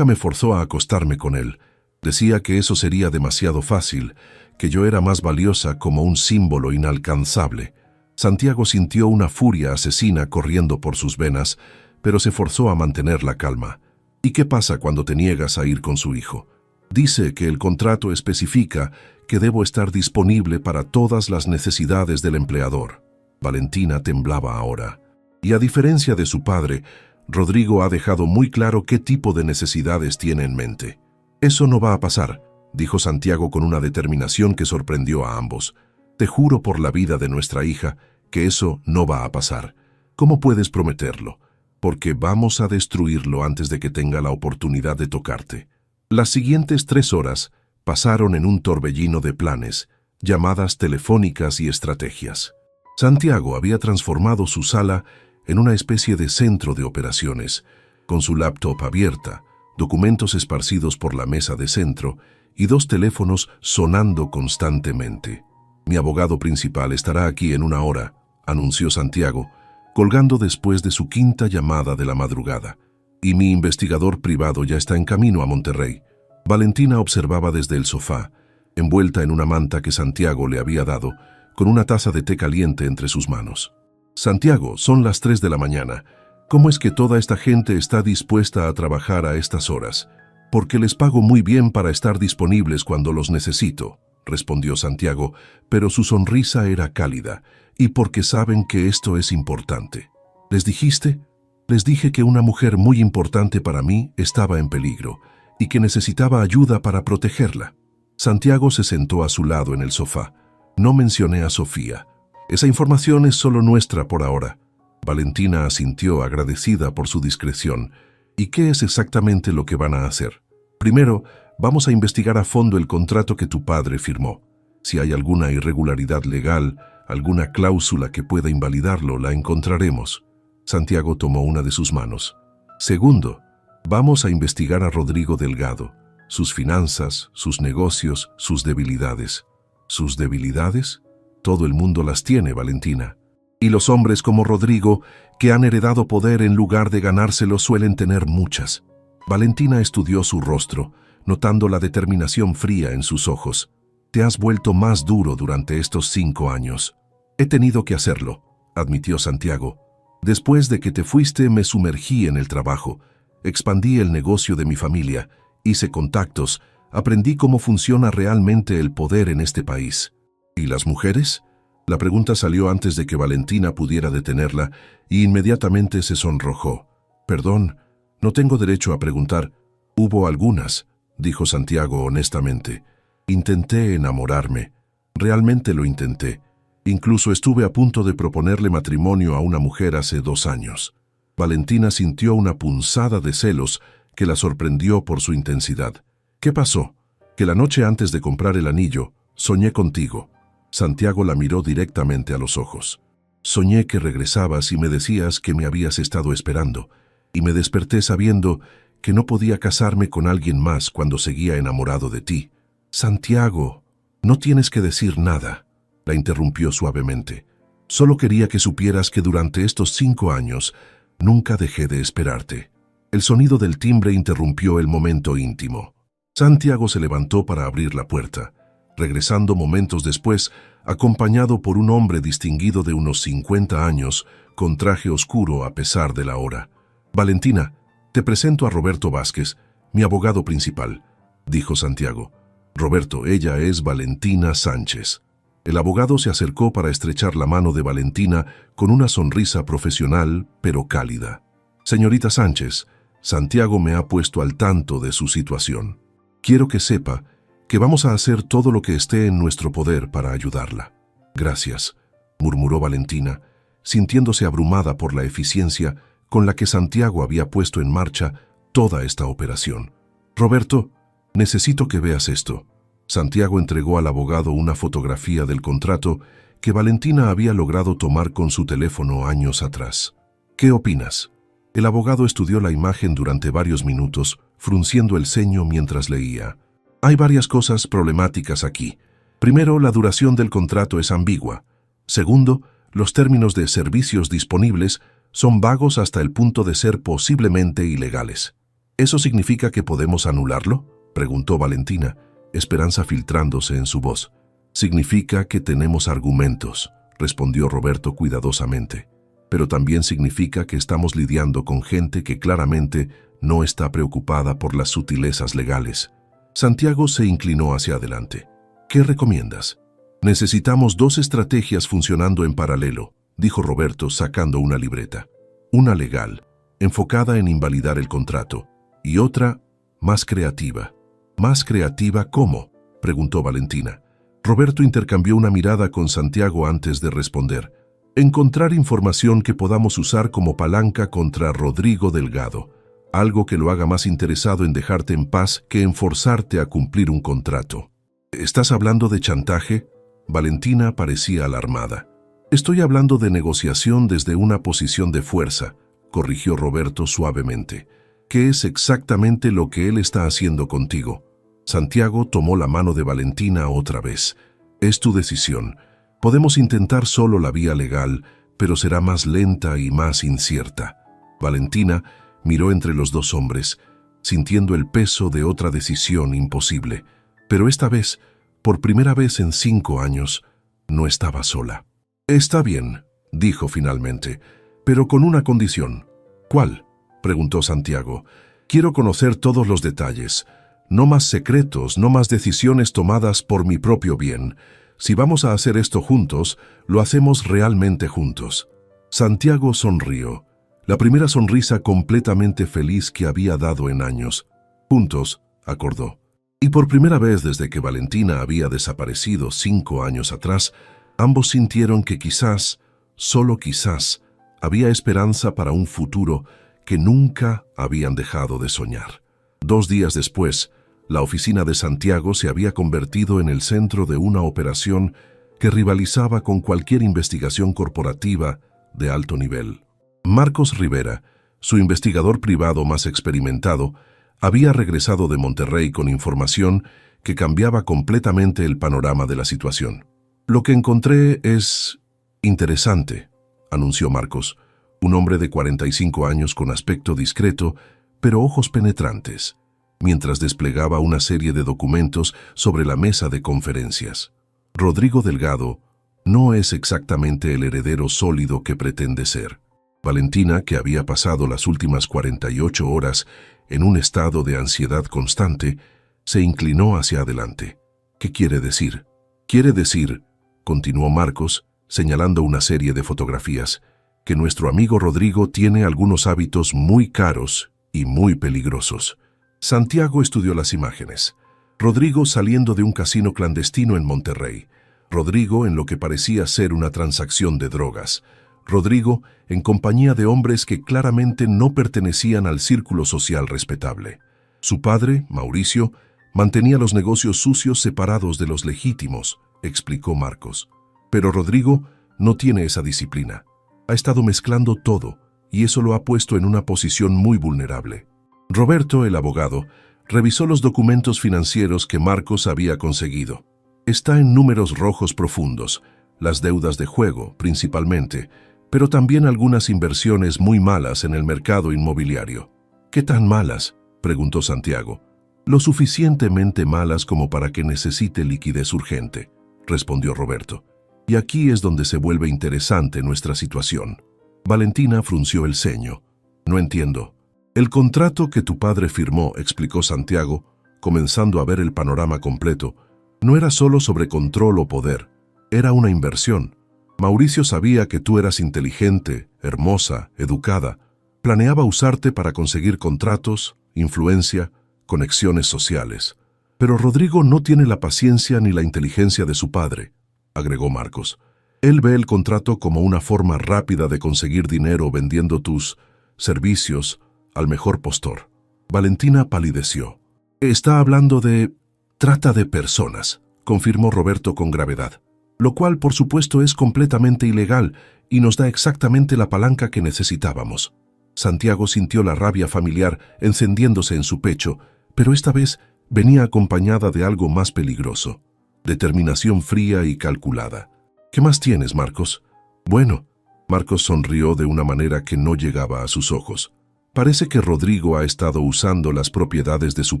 me forzó a acostarme con él. Decía que eso sería demasiado fácil, que yo era más valiosa como un símbolo inalcanzable. Santiago sintió una furia asesina corriendo por sus venas, pero se forzó a mantener la calma. ¿Y qué pasa cuando te niegas a ir con su hijo? Dice que el contrato especifica que debo estar disponible para todas las necesidades del empleador. Valentina temblaba ahora. Y a diferencia de su padre, Rodrigo ha dejado muy claro qué tipo de necesidades tiene en mente. Eso no va a pasar, dijo Santiago con una determinación que sorprendió a ambos. Te juro por la vida de nuestra hija que eso no va a pasar. ¿Cómo puedes prometerlo? Porque vamos a destruirlo antes de que tenga la oportunidad de tocarte. Las siguientes 3 horas pasaron en un torbellino de planes, llamadas telefónicas y estrategias. Santiago había transformado su sala en una especie de centro de operaciones, con su laptop abierta, documentos esparcidos por la mesa de centro y 2 teléfonos sonando constantemente. Mi abogado principal estará aquí en 1 hora, anunció Santiago, colgando después de su 5ª llamada de la madrugada. Y mi investigador privado ya está en camino a Monterrey. Valentina observaba desde el sofá, envuelta en una manta que Santiago le había dado, con una taza de té caliente entre sus manos. Santiago, son las 3 de la mañana. ¿Cómo es que toda esta gente está dispuesta a trabajar a estas horas? Porque les pago muy bien para estar disponibles cuando los necesito, respondió Santiago, pero su sonrisa era cálida, y porque saben que esto es importante. ¿Les dijiste? Les dije que una mujer muy importante para mí estaba en peligro, y que necesitaba ayuda para protegerla. Santiago se sentó a su lado en el sofá. No mencioné a Sofía. Esa información es solo nuestra por ahora. Valentina asintió agradecida por su discreción. ¿Y qué es exactamente lo que van a hacer? Primero, vamos a investigar a fondo el contrato que tu padre firmó. Si hay alguna irregularidad legal, alguna cláusula que pueda invalidarlo, la encontraremos. Santiago tomó una de sus manos. Segundo, vamos a investigar a Rodrigo Delgado, sus finanzas, sus negocios, sus debilidades. ¿Sus debilidades? Todo el mundo las tiene, Valentina. Y los hombres como Rodrigo, que han heredado poder en lugar de ganárselo, suelen tener muchas. Valentina estudió su rostro, notando la determinación fría en sus ojos. Te has vuelto más duro durante estos 5 años. He tenido que hacerlo, admitió Santiago. Después de que te fuiste, me sumergí en el trabajo, expandí el negocio de mi familia, hice contactos, aprendí cómo funciona realmente el poder en este país. ¿Y las mujeres? La pregunta salió antes de que Valentina pudiera detenerla y inmediatamente se sonrojó. Perdón, no tengo derecho a preguntar. Hubo algunas, dijo Santiago honestamente. Intenté enamorarme. Realmente lo intenté. Incluso estuve a punto de proponerle matrimonio a una mujer hace 2 años. Valentina sintió una punzada de celos que la sorprendió por su intensidad. ¿Qué pasó? Que la noche antes de comprar el anillo, soñé contigo. Santiago la miró directamente a los ojos. Soñé que regresabas y me decías que me habías estado esperando, y me desperté sabiendo que no podía casarme con alguien más cuando seguía enamorado de ti. Santiago, no tienes que decir nada, la interrumpió suavemente. Solo quería que supieras que durante estos 5 años nunca dejé de esperarte. El sonido del timbre interrumpió el momento íntimo. Santiago se levantó para abrir la puerta, regresando momentos después, acompañado por un hombre distinguido de unos 50 años, con traje oscuro a pesar de la hora. Valentina, te presento a Roberto Vázquez, mi abogado principal, dijo Santiago. Roberto, ella es Valentina Sánchez. El abogado se acercó para estrechar la mano de Valentina con una sonrisa profesional, pero cálida. Señorita Sánchez, Santiago me ha puesto al tanto de su situación. Quiero que sepa que vamos a hacer todo lo que esté en nuestro poder para ayudarla. Gracias, murmuró Valentina, sintiéndose abrumada por la eficiencia con la que Santiago había puesto en marcha toda esta operación. Roberto, necesito que veas esto. Santiago entregó al abogado una fotografía del contrato que Valentina había logrado tomar con su teléfono años atrás. ¿Qué opinas? El abogado estudió la imagen durante varios minutos, frunciendo el ceño mientras leía. Hay varias cosas problemáticas aquí. Primero, la duración del contrato es ambigua. Segundo, los términos de servicios disponibles son vagos hasta el punto de ser posiblemente ilegales. ¿Eso significa que podemos anularlo?, preguntó Valentina, esperanza filtrándose en su voz. Significa que tenemos argumentos, respondió Roberto cuidadosamente. Pero también significa que estamos lidiando con gente que claramente no está preocupada por las sutilezas legales. Santiago se inclinó hacia adelante. ¿Qué recomiendas? Necesitamos dos estrategias funcionando en paralelo, dijo Roberto sacando una libreta. Una legal, enfocada en invalidar el contrato, y otra más creativa. ¿Más creativa cómo?, preguntó Valentina. Roberto intercambió una mirada con Santiago antes de responder. Encontrar información que podamos usar como palanca contra Rodrigo Delgado. Algo que lo haga más interesado en dejarte en paz que en forzarte a cumplir un contrato. ¿Estás hablando de chantaje? Valentina parecía alarmada. Estoy hablando de negociación desde una posición de fuerza, corrigió Roberto suavemente. ¿Qué es exactamente lo que él está haciendo contigo? Santiago tomó la mano de Valentina otra vez. Es tu decisión. Podemos intentar solo la vía legal, pero será más lenta y más incierta. Valentina miró entre los dos hombres, sintiendo el peso de otra decisión imposible. Pero esta vez, por primera vez en 5 años, no estaba sola. Está bien, dijo finalmente, pero con una condición. ¿Cuál?, preguntó Santiago. Quiero conocer todos los detalles. No más secretos, no más decisiones tomadas por mi propio bien. Si vamos a hacer esto juntos, lo hacemos realmente juntos. Santiago sonrió, la primera sonrisa completamente feliz que había dado en años. Juntos, acordó. Y por primera vez desde que Valentina había desaparecido 5 años atrás, ambos sintieron que quizás, solo quizás, había esperanza para un futuro que nunca habían dejado de soñar. 2 días después, la oficina de Santiago se había convertido en el centro de una operación que rivalizaba con cualquier investigación corporativa de alto nivel. Marcos Rivera, su investigador privado más experimentado, había regresado de Monterrey con información que cambiaba completamente el panorama de la situación. Lo que encontré es interesante, anunció Marcos, un hombre de 45 años con aspecto discreto, pero ojos penetrantes, mientras desplegaba una serie de documentos sobre la mesa de conferencias. Rodrigo Delgado no es exactamente el heredero sólido que pretende ser. Valentina, que había pasado las últimas 48 horas en un estado de ansiedad constante, se inclinó hacia adelante. ¿Qué quiere decir? Quiere decir, continuó Marcos, señalando una serie de fotografías, que nuestro amigo Rodrigo tiene algunos hábitos muy caros y muy peligrosos. Santiago estudió las imágenes. Rodrigo saliendo de un casino clandestino en Monterrey. Rodrigo en lo que parecía ser una transacción de drogas. Rodrigo en compañía de hombres que claramente no pertenecían al círculo social respetable. Su padre, Mauricio, mantenía los negocios sucios separados de los legítimos, explicó Marcos. Pero Rodrigo no tiene esa disciplina. Ha estado mezclando todo, y eso lo ha puesto en una posición muy vulnerable. Roberto, el abogado, revisó los documentos financieros que Marcos había conseguido. Está en números rojos profundos, las deudas de juego, principalmente, pero también algunas inversiones muy malas en el mercado inmobiliario. ¿Qué tan malas?, preguntó Santiago. Lo suficientemente malas como para que necesite liquidez urgente, respondió Roberto. Y aquí es donde se vuelve interesante nuestra situación. Valentina frunció el ceño. No entiendo. El contrato que tu padre firmó, explicó Santiago, comenzando a ver el panorama completo, no era solo sobre control o poder, era una inversión. Mauricio sabía que tú eras inteligente, hermosa, educada. Planeaba usarte para conseguir contratos, influencia, conexiones sociales. Pero Rodrigo no tiene la paciencia ni la inteligencia de su padre, agregó Marcos. Él ve el contrato como una forma rápida de conseguir dinero vendiendo tus servicios al mejor postor. Valentina palideció. Está hablando de... Trata de personas, confirmó Roberto con gravedad, lo cual por supuesto es completamente ilegal y nos da exactamente la palanca que necesitábamos. Santiago sintió la rabia familiar encendiéndose en su pecho, pero esta vez venía acompañada de algo más peligroso, determinación fría y calculada. ¿Qué más tienes, Marcos? Bueno, Marcos sonrió de una manera que no llegaba a sus ojos. Parece que Rodrigo ha estado usando las propiedades de su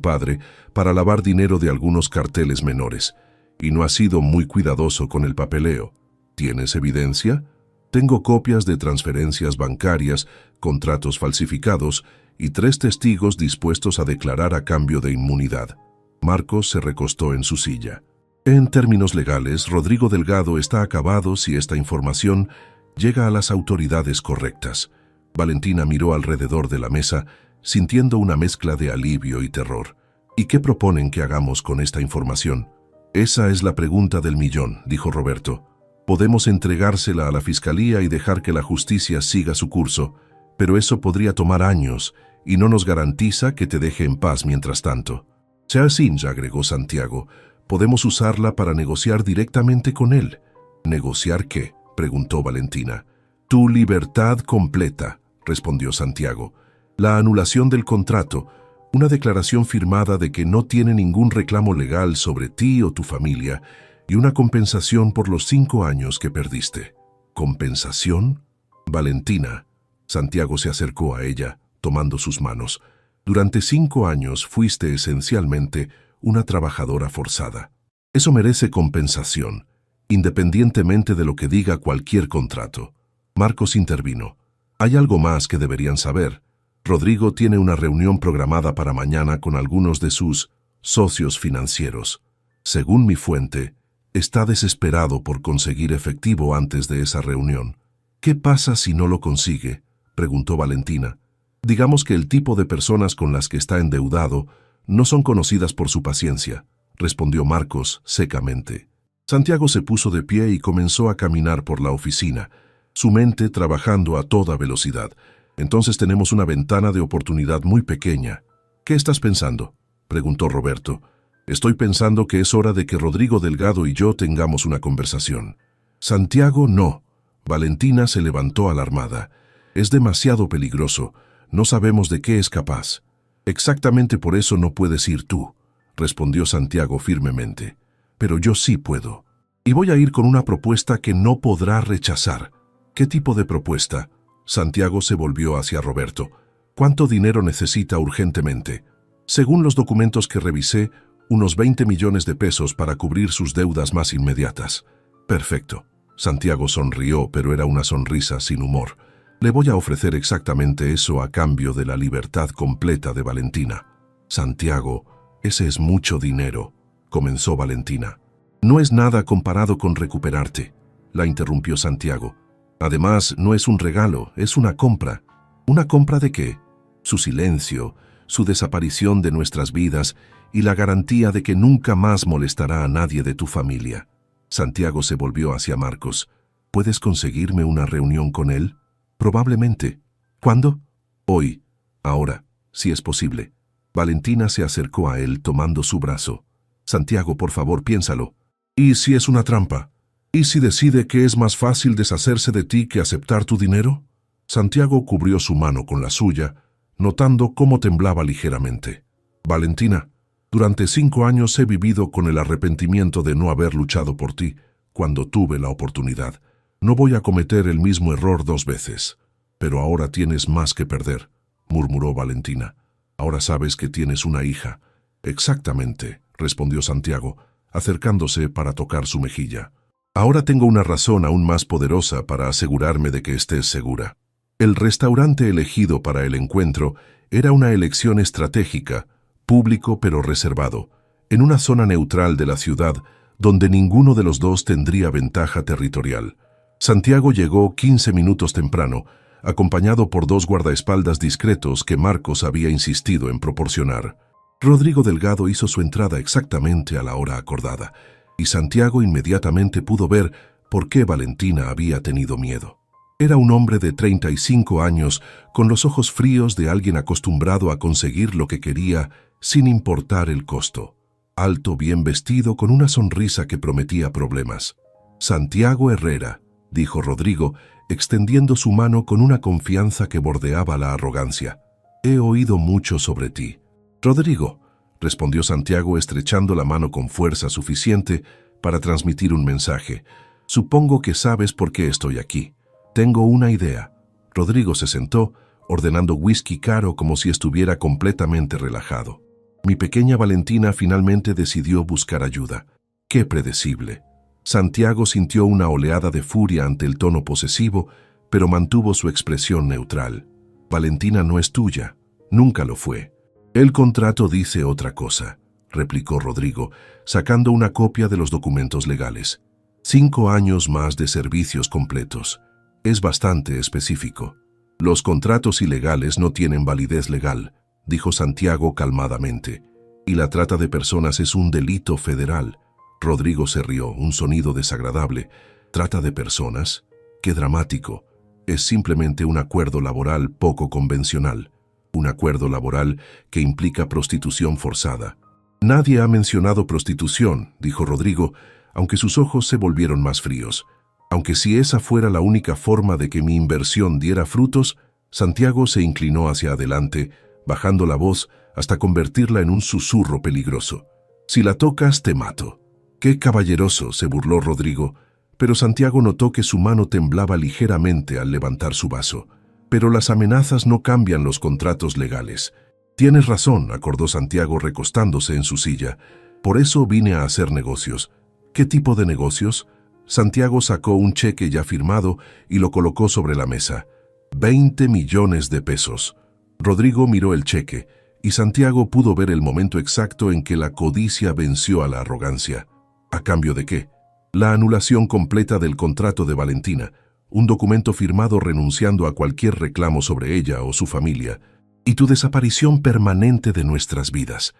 padre para lavar dinero de algunos carteles menores, y no ha sido muy cuidadoso con el papeleo. ¿Tienes evidencia? Tengo copias de transferencias bancarias, contratos falsificados y 3 testigos dispuestos a declarar a cambio de inmunidad. Marcos se recostó en su silla. En términos legales, Rodrigo Delgado está acabado si esta información llega a las autoridades correctas. Valentina miró alrededor de la mesa, sintiendo una mezcla de alivio y terror. ¿Y qué proponen que hagamos con esta información? Esa es la pregunta del millón, dijo Roberto. Podemos entregársela a la fiscalía y dejar que la justicia siga su curso, pero eso podría tomar años y no nos garantiza que te deje en paz mientras tanto. Charles, agregó Santiago, podemos usarla para negociar directamente con él. ¿Negociar qué?, preguntó Valentina. Tu libertad completa, respondió Santiago. La anulación del contrato, una declaración firmada de que no tiene ningún reclamo legal sobre ti o tu familia y una compensación por los 5 años que perdiste. ¿Compensación? Valentina. Santiago se acercó a ella, tomando sus manos. Durante 5 años fuiste esencialmente una trabajadora forzada. Eso merece compensación, independientemente de lo que diga cualquier contrato. Marcos intervino. Hay algo más que deberían saber. Rodrigo tiene una reunión programada para mañana con algunos de sus socios financieros. Según mi fuente, está desesperado por conseguir efectivo antes de esa reunión. ¿Qué pasa si no lo consigue?, preguntó Valentina. Digamos que el tipo de personas con las que está endeudado no son conocidas por su paciencia, respondió Marcos secamente. Santiago se puso de pie y comenzó a caminar por la oficina, su mente trabajando a toda velocidad. Entonces tenemos una ventana de oportunidad muy pequeña. ¿Qué estás pensando?, preguntó Roberto. Estoy pensando que es hora de que Rodrigo Delgado y yo tengamos una conversación. Santiago, no. Valentina se levantó alarmada. Es demasiado peligroso. No sabemos de qué es capaz. Exactamente por eso no puedes ir tú, respondió Santiago firmemente. Pero yo sí puedo. Y voy a ir con una propuesta que no podrá rechazar. ¿Qué tipo de propuesta? Santiago se volvió hacia Roberto. ¿Cuánto dinero necesita urgentemente? Según los documentos que revisé, unos 20 millones de pesos para cubrir sus deudas más inmediatas. Perfecto. Santiago sonrió, pero era una sonrisa sin humor. Le voy a ofrecer exactamente eso a cambio de la libertad completa de Valentina. Santiago, ese es mucho dinero, comenzó Valentina. No es nada comparado con recuperarte, la interrumpió Santiago. Además, no es un regalo, es una compra. ¿Una compra de qué? Su silencio, su desaparición de nuestras vidas y la garantía de que nunca más molestará a nadie de tu familia. Santiago se volvió hacia Marcos. ¿Puedes conseguirme una reunión con él? Probablemente. ¿Cuándo? Hoy. Ahora, si es posible. Valentina se acercó a él tomando su brazo. Santiago, por favor, piénsalo. ¿Y si es una trampa? ¿Y si decide que es más fácil deshacerse de ti que aceptar tu dinero? Santiago cubrió su mano con la suya, notando cómo temblaba ligeramente. Valentina, durante 5 años he vivido con el arrepentimiento de no haber luchado por ti cuando tuve la oportunidad. No voy a cometer el mismo error 2 veces. Pero ahora tienes más que perder, murmuró Valentina. Ahora sabes que tienes una hija. Exactamente, respondió Santiago, acercándose para tocar su mejilla. Ahora tengo una razón aún más poderosa para asegurarme de que estés segura. El restaurante elegido para el encuentro era una elección estratégica, público pero reservado, en una zona neutral de la ciudad donde ninguno de los dos tendría ventaja territorial. Santiago llegó 15 minutos temprano, acompañado por 2 guardaespaldas discretos que Marcos había insistido en proporcionar. Rodrigo Delgado hizo su entrada exactamente a la hora acordada, y Santiago inmediatamente pudo ver por qué Valentina había tenido miedo. Era un hombre de 35 años, con los ojos fríos de alguien acostumbrado a conseguir lo que quería sin importar el costo. alto, bien vestido, con una sonrisa que prometía problemas. «Santiago Herrera», dijo Rodrigo, extendiendo su mano con una confianza que bordeaba la arrogancia. «He oído mucho sobre ti». «Rodrigo», respondió Santiago estrechando la mano con fuerza suficiente para transmitir un mensaje. «Supongo que sabes por qué estoy aquí. Tengo una idea». Rodrigo se sentó, ordenando whisky caro como si estuviera completamente relajado. Mi pequeña Valentina finalmente decidió buscar ayuda. ¡Qué predecible! Santiago sintió una oleada de furia ante el tono posesivo, pero mantuvo su expresión neutral. «Valentina no es tuya. Nunca lo fue». «El contrato dice otra cosa», replicó Rodrigo, sacando una copia de los documentos legales. 5 años más de servicios completos. Es bastante específico. «Los contratos ilegales no tienen validez legal», dijo Santiago calmadamente. «Y la trata de personas es un delito federal». Rodrigo se rió, un sonido desagradable. «¿Trata de personas? ¡Qué dramático! Es simplemente un acuerdo laboral poco convencional. Un acuerdo laboral que implica prostitución forzada». «Nadie ha mencionado prostitución», dijo Rodrigo, aunque sus ojos se volvieron más fríos. Aunque si esa fuera la única forma de que mi inversión diera frutos, Santiago se inclinó hacia adelante, bajando la voz hasta convertirla en un susurro peligroso. «Si la tocas, te mato». «Qué caballeroso», se burló Rodrigo, pero Santiago notó que su mano temblaba ligeramente al levantar su vaso. «Pero las amenazas no cambian los contratos legales». «Tienes razón», acordó Santiago recostándose en su silla. «Por eso vine a hacer negocios». «¿Qué tipo de negocios?» Santiago sacó un cheque ya firmado y lo colocó sobre la mesa. 20 millones de pesos. Rodrigo miró el cheque, y Santiago pudo ver el momento exacto en que la codicia venció a la arrogancia. ¿A cambio de qué? La anulación completa del contrato de Valentina, un documento firmado renunciando a cualquier reclamo sobre ella o su familia, y tu desaparición permanente de nuestras vidas.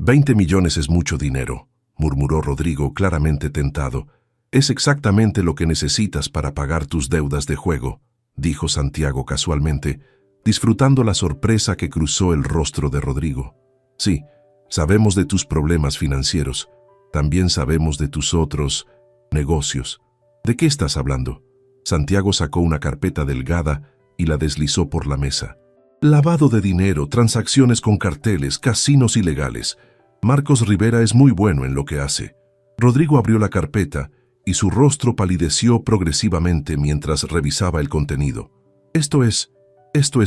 20 millones es mucho dinero, murmuró Rodrigo claramente tentado. «Es exactamente lo que necesitas para pagar tus deudas de juego», dijo Santiago casualmente, disfrutando la sorpresa que cruzó el rostro de Rodrigo. «Sí, sabemos de tus problemas financieros. También sabemos de tus otros negocios». «¿De qué estás hablando?» Santiago sacó una carpeta delgada y la deslizó por la mesa. «Lavado de dinero, transacciones con carteles, casinos ilegales. Marcos Rivera es muy bueno en lo que hace». Rodrigo abrió la carpeta y su rostro palideció progresivamente mientras revisaba el contenido. Esto es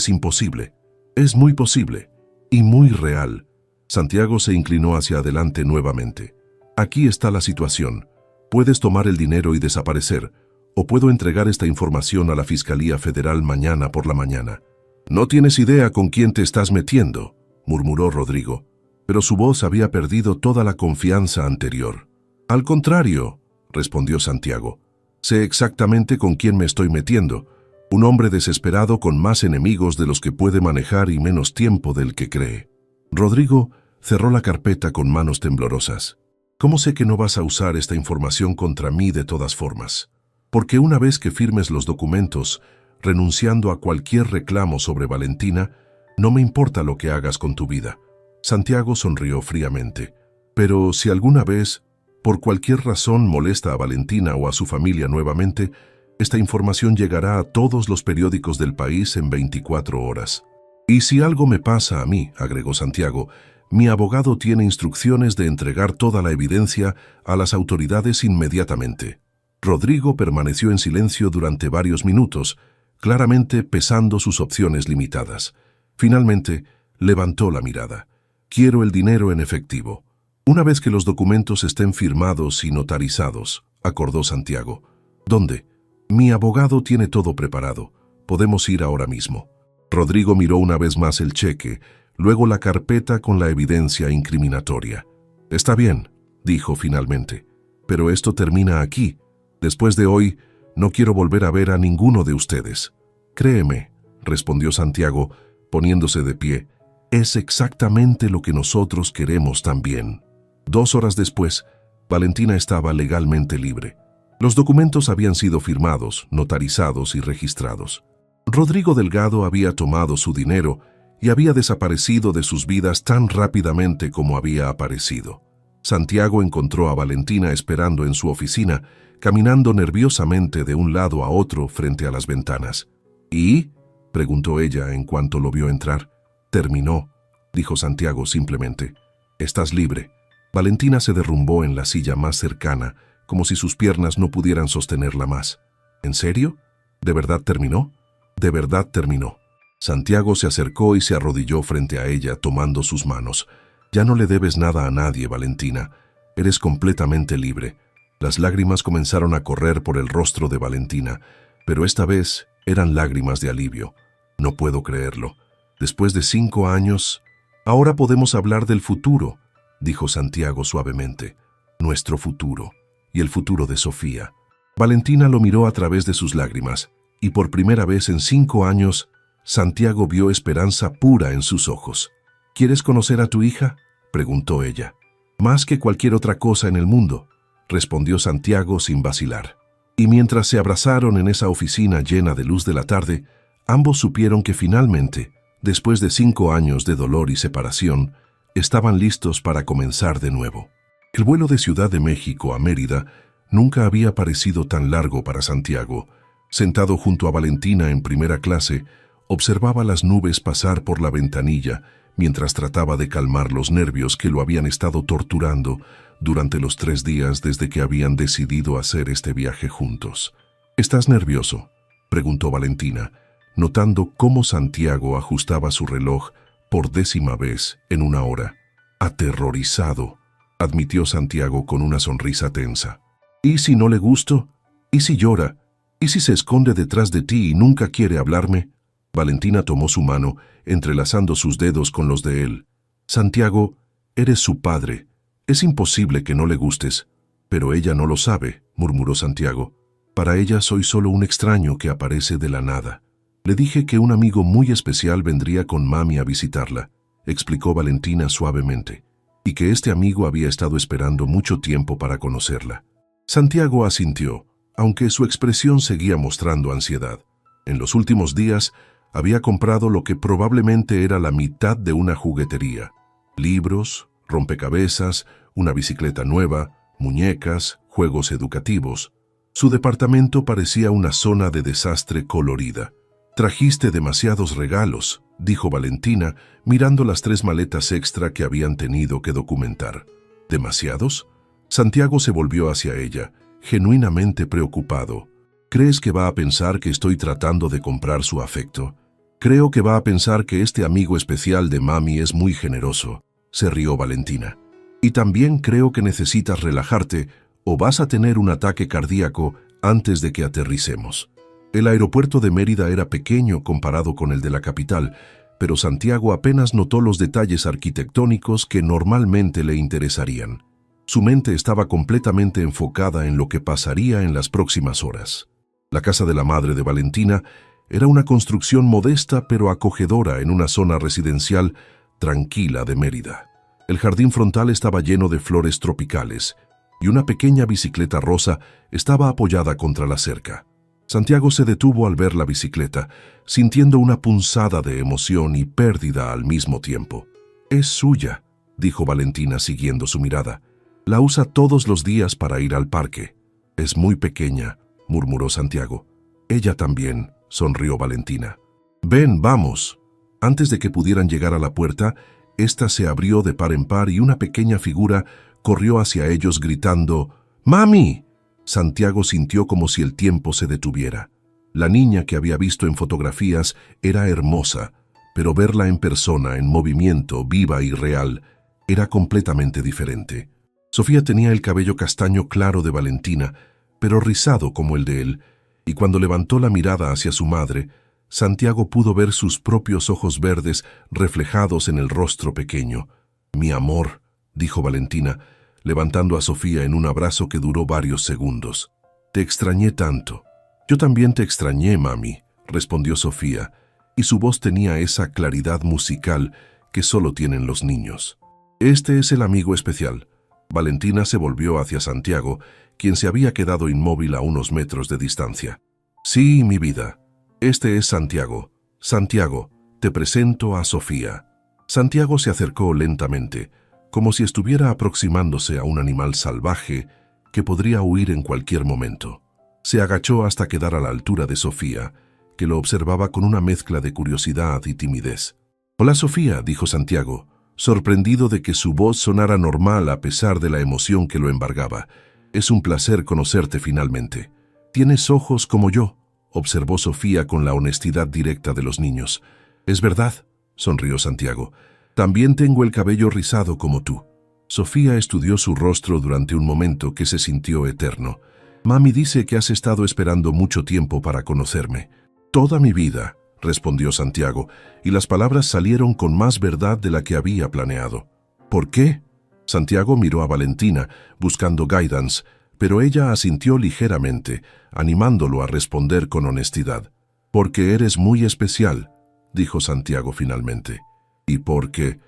imposible. Es muy posible y muy real». Santiago se inclinó hacia adelante nuevamente. «Aquí está la situación. Puedes tomar el dinero y desaparecer, o puedo entregar esta información a la Fiscalía Federal mañana por la mañana». «No tienes idea con quién te estás metiendo», murmuró Rodrigo, pero su voz había perdido toda la confianza anterior. «Al contrario», respondió Santiago, «sé exactamente con quién me estoy metiendo. Un hombre desesperado con más enemigos de los que puede manejar y menos tiempo del que cree». Rodrigo cerró la carpeta con manos temblorosas. «¿Cómo sé que no vas a usar esta información contra mí de todas formas? Porque una vez que firmes los documentos, renunciando a cualquier reclamo sobre Valentina, no me importa lo que hagas con tu vida». Santiago sonrió fríamente. «Pero si alguna vez, por cualquier razón, molesta a Valentina o a su familia nuevamente, esta información llegará a todos los periódicos del país en 24 horas. Y si algo me pasa a mí», agregó Santiago, «mi abogado tiene instrucciones de entregar toda la evidencia a las autoridades inmediatamente». Rodrigo permaneció en silencio durante varios minutos, claramente pesando sus opciones limitadas. Finalmente, levantó la mirada. «Quiero el dinero en efectivo. Una vez que los documentos estén firmados y notarizados», acordó Santiago. «¿Dónde?» «Mi abogado tiene todo preparado. Podemos ir ahora mismo». Rodrigo miró una vez más el cheque, luego la carpeta con la evidencia incriminatoria. «Está bien», dijo finalmente, «pero esto termina aquí. Después de hoy, no quiero volver a ver a ninguno de ustedes». «Créeme», respondió Santiago, poniéndose de pie, «es exactamente lo que nosotros queremos también». 2 horas después, Valentina estaba legalmente libre. Los documentos habían sido firmados, notarizados y registrados. Rodrigo Delgado había tomado su dinero y había desaparecido de sus vidas tan rápidamente como había aparecido. Santiago encontró a Valentina esperando en su oficina, caminando nerviosamente de un lado a otro frente a las ventanas. ¿Y?, preguntó ella en cuanto lo vio entrar. «Terminó», dijo Santiago simplemente. «Estás libre». Valentina se derrumbó en la silla más cercana, como si sus piernas no pudieran sostenerla más. «¿En serio? ¿De verdad terminó?» «De verdad terminó». Santiago se acercó y se arrodilló frente a ella, tomando sus manos. «Ya no le debes nada a nadie, Valentina. Eres completamente libre». Las lágrimas comenzaron a correr por el rostro de Valentina, pero esta vez eran lágrimas de alivio. «No puedo creerlo. Después de 5 años, ahora podemos hablar del futuro», dijo Santiago suavemente. «Nuestro futuro y el futuro de Sofía». Valentina lo miró a través de sus lágrimas, y por primera vez en 5 años, Santiago vio esperanza pura en sus ojos. «¿Quieres conocer a tu hija?», preguntó ella. «Más que cualquier otra cosa en el mundo», respondió Santiago sin vacilar. Y mientras se abrazaron en esa oficina llena de luz de la tarde, ambos supieron que finalmente, después de 5 años de dolor y separación, estaban listos para comenzar de nuevo. El vuelo de Ciudad de México a Mérida nunca había parecido tan largo para Santiago. Sentado junto a Valentina en primera clase, observaba las nubes pasar por la ventanilla mientras trataba de calmar los nervios que lo habían estado torturando durante los 3 días desde que habían decidido hacer este viaje juntos. «¿Estás nervioso?», preguntó Valentina, notando cómo Santiago ajustaba su reloj por 10ª vez en 1 hora. «Aterrorizado», admitió Santiago con una sonrisa tensa. «¿Y si no le gusto? ¿Y si llora? ¿Y si se esconde detrás de ti y nunca quiere hablarme?». Valentina tomó su mano, entrelazando sus dedos con los de él. «Santiago, eres su padre. Es imposible que no le gustes». «Pero ella no lo sabe», murmuró Santiago. «Para ella soy solo un extraño que aparece de la nada». «Le dije que un amigo muy especial vendría con mami a visitarla», explicó Valentina suavemente, «y que este amigo había estado esperando mucho tiempo para conocerla». Santiago asintió, aunque su expresión seguía mostrando ansiedad. En los últimos días, había comprado lo que probablemente era la mitad de una juguetería: libros, rompecabezas, una bicicleta nueva, muñecas, juegos educativos. Su departamento parecía una zona de desastre colorida. «Trajiste demasiados regalos», dijo Valentina, mirando las 3 maletas extra que habían tenido que documentar. «¿Demasiados?». Santiago se volvió hacia ella, genuinamente preocupado. «¿Crees que va a pensar que estoy tratando de comprar su afecto?». «Creo que va a pensar que este amigo especial de mami es muy generoso», se rió Valentina. «Y también creo que necesitas relajarte o vas a tener un ataque cardíaco antes de que aterricemos». El aeropuerto de Mérida era pequeño comparado con el de la capital, pero Santiago apenas notó los detalles arquitectónicos que normalmente le interesarían. Su mente estaba completamente enfocada en lo que pasaría en las próximas horas. La casa de la madre de Valentina era una construcción modesta pero acogedora en una zona residencial tranquila de Mérida. El jardín frontal estaba lleno de flores tropicales y una pequeña bicicleta rosa estaba apoyada contra la cerca. Santiago se detuvo al ver la bicicleta, sintiendo una punzada de emoción y pérdida al mismo tiempo. «Es suya», dijo Valentina siguiendo su mirada. «La usa todos los días para ir al parque». «Es muy pequeña», murmuró Santiago. «Ella también», sonrió Valentina. «Ven, vamos». Antes de que pudieran llegar a la puerta, ésta se abrió de par en par y una pequeña figura corrió hacia ellos gritando «¡Mami!». Santiago sintió como si el tiempo se detuviera. La niña que había visto en fotografías era hermosa, pero verla en persona, en movimiento, viva y real, era completamente diferente. Sofía tenía el cabello castaño claro de Valentina, pero rizado como el de él, y cuando levantó la mirada hacia su madre, Santiago pudo ver sus propios ojos verdes reflejados en el rostro pequeño. «Mi amor», dijo Valentina, levantando a Sofía en un abrazo que duró varios segundos. «Te extrañé tanto». «Yo también te extrañé, mami», respondió Sofía, y su voz tenía esa claridad musical que solo tienen los niños. «Este es el amigo especial». Valentina se volvió hacia Santiago, quien se había quedado inmóvil a unos metros de distancia. «Sí, mi vida. Este es Santiago. Santiago, te presento a Sofía». Santiago se acercó lentamente, como si estuviera aproximándose a un animal salvaje que podría huir en cualquier momento. Se agachó hasta quedar a la altura de Sofía, que lo observaba con una mezcla de curiosidad y timidez. «Hola, Sofía», dijo Santiago, sorprendido de que su voz sonara normal a pesar de la emoción que lo embargaba. «Es un placer conocerte finalmente». «Tienes ojos como yo», observó Sofía con la honestidad directa de los niños. «Es verdad», sonrió Santiago. «También tengo el cabello rizado como tú». Sofía estudió su rostro durante un momento que se sintió eterno. «Mami dice que has estado esperando mucho tiempo para conocerme». «Toda mi vida», respondió Santiago, y las palabras salieron con más verdad de la que había planeado. «¿Por qué?» Santiago miró a Valentina, buscando guidance, pero ella asintió ligeramente, animándolo a responder con honestidad. «Porque eres muy especial», dijo Santiago finalmente. «Y porque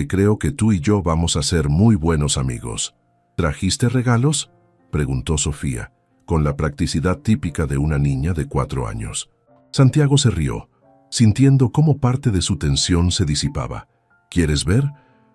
creo que tú y yo vamos a ser muy buenos amigos». «¿Trajiste regalos?», preguntó Sofía, con la practicidad típica de una niña de 4 años. Santiago se rió, sintiendo cómo parte de su tensión se disipaba. «¿Quieres ver?».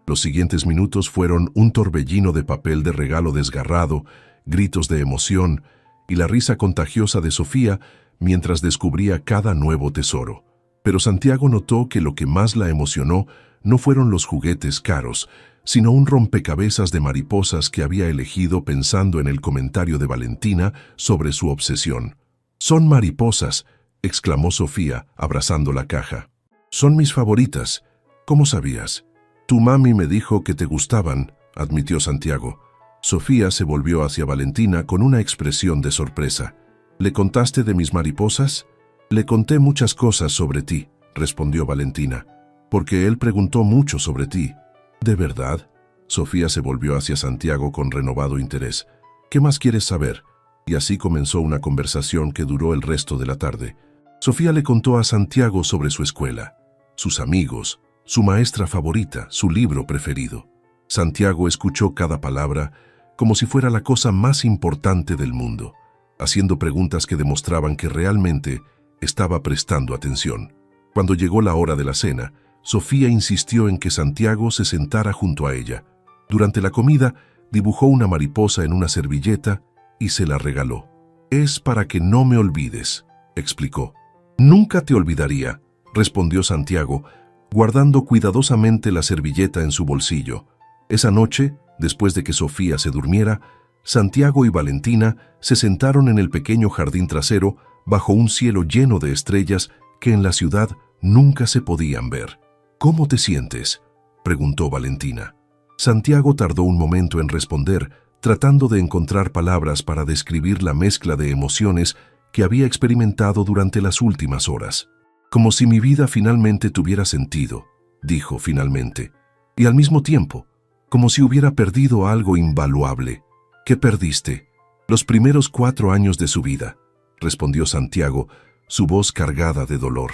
Los siguientes minutos fueron un torbellino de papel de regalo desgarrado, gritos de emoción y la risa contagiosa de Sofía mientras descubría cada nuevo tesoro. Pero Santiago notó que lo que más la emocionó no fueron los juguetes caros, sino un rompecabezas de mariposas que había elegido pensando en el comentario de Valentina sobre su obsesión. «Son mariposas», exclamó Sofía, abrazando la caja. «Son mis favoritas. ¿Cómo sabías?» «Tu mami me dijo que te gustaban», admitió Santiago. Sofía se volvió hacia Valentina con una expresión de sorpresa. «¿Le contaste de mis mariposas?» «Le conté muchas cosas sobre ti», respondió Valentina, «porque él preguntó mucho sobre ti». «¿De verdad?». Sofía se volvió hacia Santiago con renovado interés. «¿Qué más quieres saber?». Y así comenzó una conversación que duró el resto de la tarde. Sofía le contó a Santiago sobre su escuela, sus amigos, su maestra favorita, su libro preferido. Santiago escuchó cada palabra como si fuera la cosa más importante del mundo, haciendo preguntas que demostraban que realmente estaba prestando atención. Cuando llegó la hora de la cena, Sofía insistió en que Santiago se sentara junto a ella. Durante la comida, dibujó una mariposa en una servilleta y se la regaló. «Es para que no me olvides», explicó. «Nunca te olvidaría», respondió Santiago, guardando cuidadosamente la servilleta en su bolsillo. Esa noche, después de que Sofía se durmiera, Santiago y Valentina se sentaron en el pequeño jardín trasero bajo un cielo lleno de estrellas que en la ciudad nunca se podían ver. «¿Cómo te sientes?», preguntó Valentina. Santiago tardó un momento en responder, tratando de encontrar palabras para describir la mezcla de emociones que había experimentado durante las últimas horas. «Como si mi vida finalmente tuviera sentido», dijo finalmente, «y al mismo tiempo, como si hubiera perdido algo invaluable». «¿Qué perdiste?». «Los primeros 4 años de su vida», respondió Santiago, su voz cargada de dolor.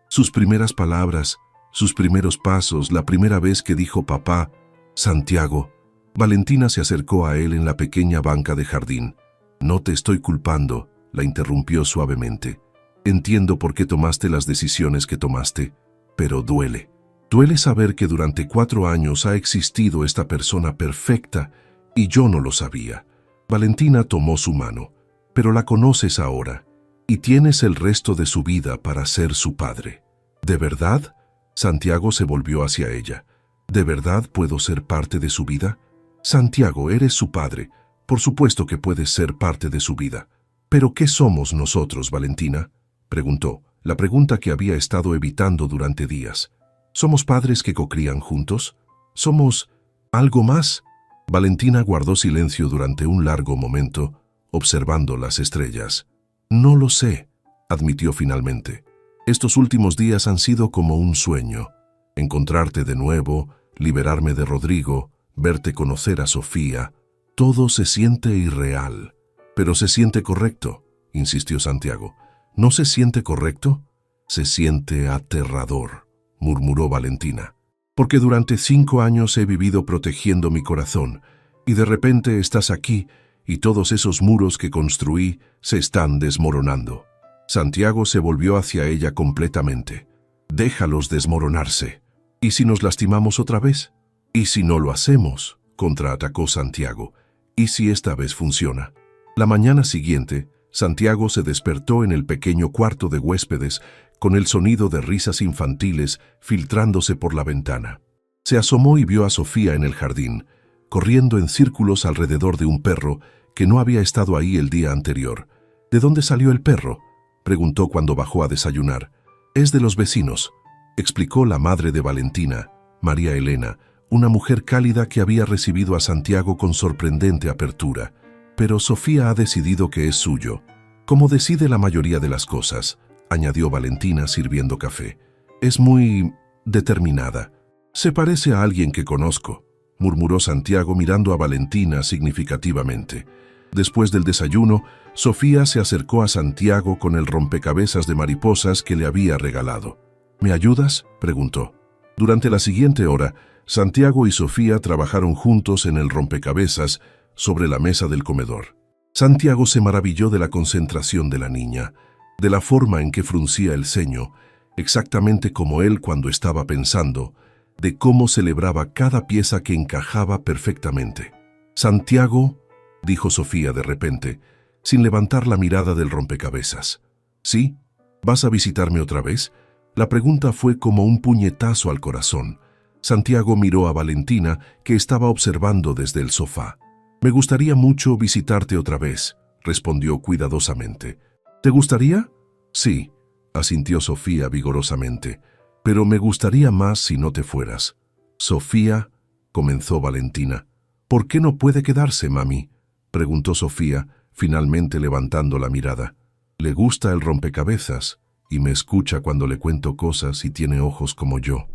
«Sus primeras palabras, sus primeros pasos, la primera vez que dijo papá». «Santiago». Valentina se acercó a él en la pequeña banca de jardín. «No te estoy culpando», la interrumpió suavemente. «Entiendo por qué tomaste las decisiones que tomaste, pero duele. Duele saber que durante 4 años ha existido esta persona perfecta y yo no lo sabía». Valentina tomó su mano. «Pero la conoces ahora y tienes el resto de su vida para ser su padre». «¿De verdad?». Santiago se volvió hacia ella. «¿De verdad puedo ser parte de su vida?». «Santiago, eres su padre. Por supuesto que puedes ser parte de su vida». «¿Pero qué somos nosotros, Valentina?», preguntó, la pregunta que había estado evitando durante días. «¿Somos padres que cocrían juntos? ¿Somos algo más?». Valentina guardó silencio durante un largo momento, observando las estrellas. «No lo sé», admitió finalmente. «Estos últimos días han sido como un sueño. Encontrarte de nuevo, liberarme de Rodrigo, verte conocer a Sofía, todo se siente irreal». «Pero se siente correcto», insistió Santiago. «¿No se siente correcto?». «Se siente aterrador», murmuró Valentina. «Porque durante 5 años he vivido protegiendo mi corazón, y de repente estás aquí, y todos esos muros que construí se están desmoronando». Santiago se volvió hacia ella completamente. «Déjalos desmoronarse. ¿Y si nos lastimamos otra vez?». ¿Y si no lo hacemos?, contraatacó Santiago. ¿Y si esta vez funciona? La mañana siguiente, Santiago se despertó en el pequeño cuarto de huéspedes con el sonido de risas infantiles filtrándose por la ventana. Se asomó y vio a Sofía en el jardín, corriendo en círculos alrededor de un perro que no había estado ahí el día anterior. ¿De dónde salió el perro?, preguntó cuando bajó a desayunar. Es de los vecinos, explicó la madre de Valentina, María Elena, una mujer cálida que había recibido a Santiago con sorprendente apertura. Pero Sofía ha decidido que es suyo, como decide la mayoría de las cosas, añadió Valentina sirviendo café. Es muy determinada. Se parece a alguien que conozco, murmuró Santiago mirando a Valentina significativamente. Después del desayuno, Sofía se acercó a Santiago con el rompecabezas de mariposas que le había regalado. ¿Me ayudas?, preguntó. Durante la siguiente hora, Santiago y Sofía trabajaron juntos en el rompecabezas sobre la mesa del comedor. Santiago se maravilló de la concentración de la niña, de la forma en que fruncía el ceño, exactamente como él cuando estaba pensando, de cómo celebraba cada pieza que encajaba perfectamente. «Santiago», dijo Sofía de repente, sin levantar la mirada del rompecabezas. «¿Sí? ¿Vas a visitarme otra vez?». La pregunta fue como un puñetazo al corazón. Santiago miró a Valentina, que estaba observando desde el sofá. «Me gustaría mucho visitarte otra vez», respondió cuidadosamente. «¿Te gustaría?». «Sí», asintió Sofía vigorosamente, «pero me gustaría más si no te fueras». «Sofía», comenzó Valentina. «¿Por qué no puede quedarse, mami?», preguntó Sofía, finalmente levantando la mirada. «Le gusta el rompecabezas y me escucha cuando le cuento cosas y tiene ojos como yo».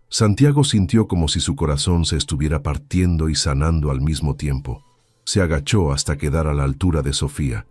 Santiago sintió como si su corazón se estuviera partiendo y sanando al mismo tiempo. Se agachó hasta quedar a la altura de Sofía.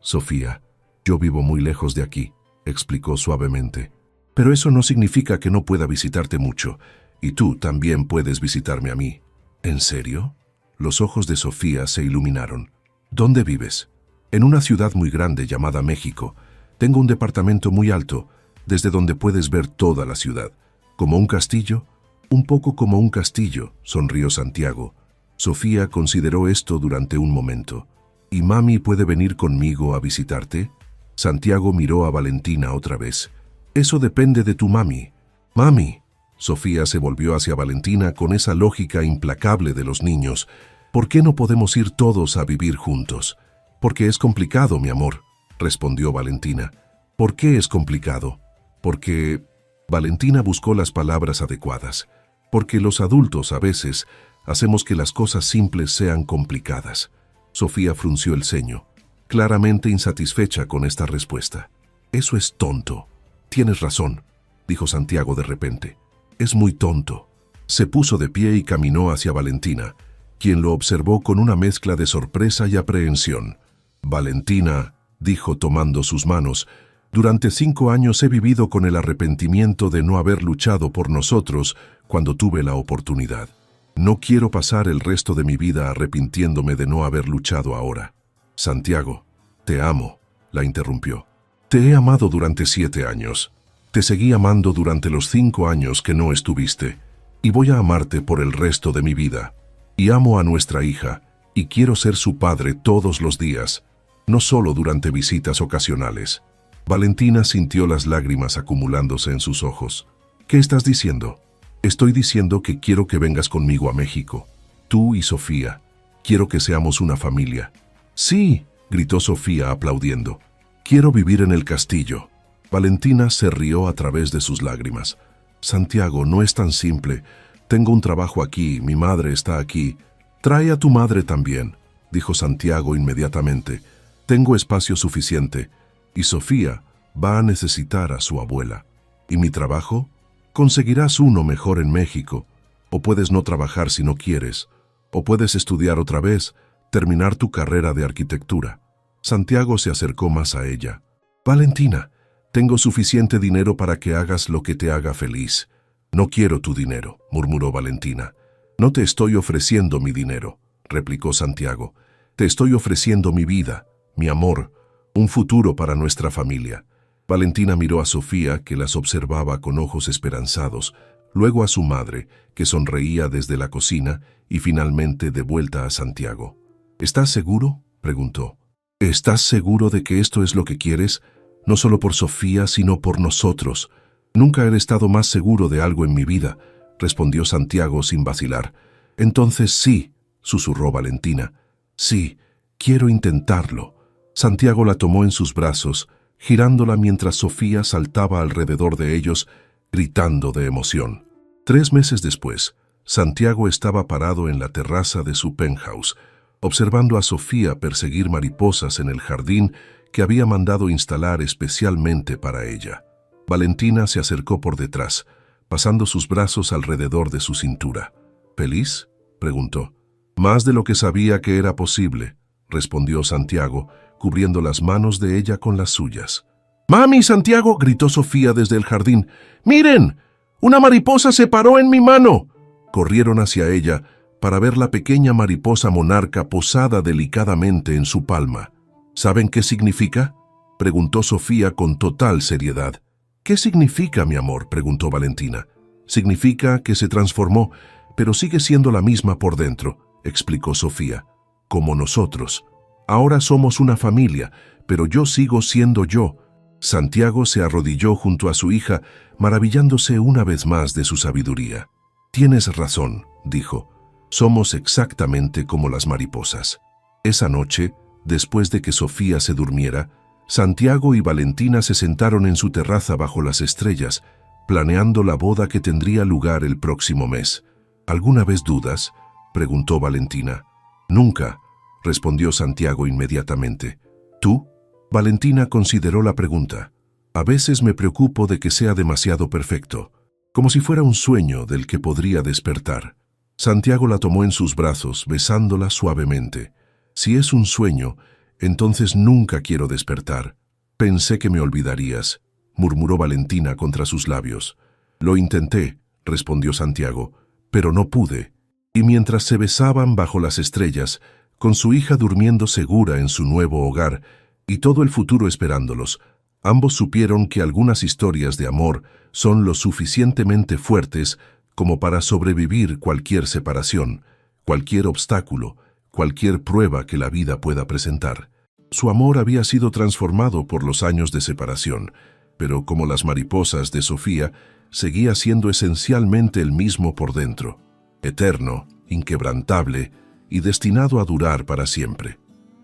«Sofía, yo vivo muy lejos de aquí», explicó suavemente. «Pero eso no significa que no pueda visitarte mucho, y tú también puedes visitarme a mí». «¿En serio?». Los ojos de Sofía se iluminaron. «¿Dónde vives?». «En una ciudad muy grande llamada México. Tengo un departamento muy alto, desde donde puedes ver toda la ciudad». «¿Como un castillo?». «Un poco como un castillo», sonrió Santiago. Sofía consideró esto durante un momento. «¿Y mami puede venir conmigo a visitarte?». Santiago miró a Valentina otra vez. «Eso depende de tu mami». «Mami». Sofía se volvió hacia Valentina con esa lógica implacable de los niños. «¿Por qué no podemos ir todos a vivir juntos?». «Porque es complicado, mi amor», respondió Valentina. «¿Por qué es complicado?». «Porque…». Valentina buscó las palabras adecuadas. «Porque los adultos a veces hacemos que las cosas simples sean complicadas». Sofía frunció el ceño, claramente insatisfecha con esta respuesta. «Eso es tonto». «Tienes razón», dijo Santiago de repente. «Es muy tonto». Se puso de pie y caminó hacia Valentina, quien lo observó con una mezcla de sorpresa y aprehensión. «Valentina», dijo tomando sus manos, «durante 5 años he vivido con el arrepentimiento de no haber luchado por nosotros cuando tuve la oportunidad. No quiero pasar el resto de mi vida arrepintiéndome de no haber luchado ahora». «Santiago, te amo», la interrumpió. «Te he amado durante 7 años. Te seguí amando durante los 5 años que no estuviste. Y voy a amarte por el resto de mi vida. Y amo a nuestra hija, y quiero ser su padre todos los días, no solo durante visitas ocasionales». Valentina sintió las lágrimas acumulándose en sus ojos. «¿Qué estás diciendo?». «Estoy diciendo que quiero que vengas conmigo a México. Tú y Sofía. Quiero que seamos una familia». «Sí», gritó Sofía aplaudiendo. «Quiero vivir en el castillo». Valentina se rió a través de sus lágrimas. «Santiago, no es tan simple. Tengo un trabajo aquí, mi madre está aquí». «Trae a tu madre también», dijo Santiago inmediatamente. «Tengo espacio suficiente. Y Sofía va a necesitar a su abuela». «¿Y mi trabajo?». «Conseguirás uno mejor en México. O puedes no trabajar si no quieres. O puedes estudiar otra vez, terminar tu carrera de arquitectura». Santiago se acercó más a ella. «Valentina, tengo suficiente dinero para que hagas lo que te haga feliz». «No quiero tu dinero», murmuró Valentina. «No te estoy ofreciendo mi dinero», replicó Santiago. «Te estoy ofreciendo mi vida, mi amor, un futuro para nuestra familia». Valentina miró a Sofía, que las observaba con ojos esperanzados. luego a su madre, que sonreía desde la cocina, y finalmente de vuelta a Santiago. ¿Estás seguro?, preguntó. ¿Estás seguro de que esto es lo que quieres? No solo por Sofía, sino por nosotros. Nunca he estado más seguro de algo en mi vida, respondió Santiago sin vacilar. Entonces sí, susurró Valentina. Sí, quiero intentarlo. Santiago la tomó en sus brazos, girándola mientras Sofía saltaba alrededor de ellos, gritando de emoción. 3 meses después, Santiago estaba parado en la terraza de su penthouse, observando a Sofía perseguir mariposas en el jardín que había mandado instalar especialmente para ella. Valentina se acercó por detrás, pasando sus brazos alrededor de su cintura. ¿Feliz?, preguntó. Más de lo que sabía que era posible, respondió Santiago, cubriendo las manos de ella con las suyas. ¡Mami, Santiago!, gritó Sofía desde el jardín. ¡Miren! ¡Una mariposa se paró en mi mano! Corrieron hacia ella para ver la pequeña mariposa monarca posada delicadamente en su palma. ¿Saben qué significa?, preguntó Sofía con total seriedad. ¿Qué significa, mi amor?, preguntó Valentina. Significa que se transformó, pero sigue siendo la misma por dentro, explicó Sofía. Como nosotros. Ahora somos una familia, pero yo sigo siendo yo. Santiago se arrodilló junto a su hija, maravillándose una vez más de su sabiduría. Tienes razón, dijo. Somos exactamente como las mariposas. Esa noche, después de que Sofía se durmiera, Santiago y Valentina se sentaron en su terraza bajo las estrellas, planeando la boda que tendría lugar el próximo mes. ¿Alguna vez dudas?, preguntó Valentina. Nunca, respondió Santiago inmediatamente. ¿Tú? Valentina consideró la pregunta. A veces me preocupo de que sea demasiado perfecto, como si fuera un sueño del que podría despertar. Santiago la tomó en sus brazos, besándola suavemente. Si es un sueño, entonces nunca quiero despertar. Pensé que me olvidarías, murmuró Valentina contra sus labios. Lo intenté, respondió Santiago, pero no pude. Y mientras se besaban bajo las estrellas, con su hija durmiendo segura en su nuevo hogar, y todo el futuro esperándolos, ambos supieron que algunas historias de amor son lo suficientemente fuertes como para sobrevivir cualquier separación, cualquier obstáculo, cualquier prueba que la vida pueda presentar. Su amor había sido transformado por los años de separación, pero como las mariposas de Sofía, seguía siendo esencialmente el mismo por dentro, eterno, inquebrantable y destinado a durar para siempre.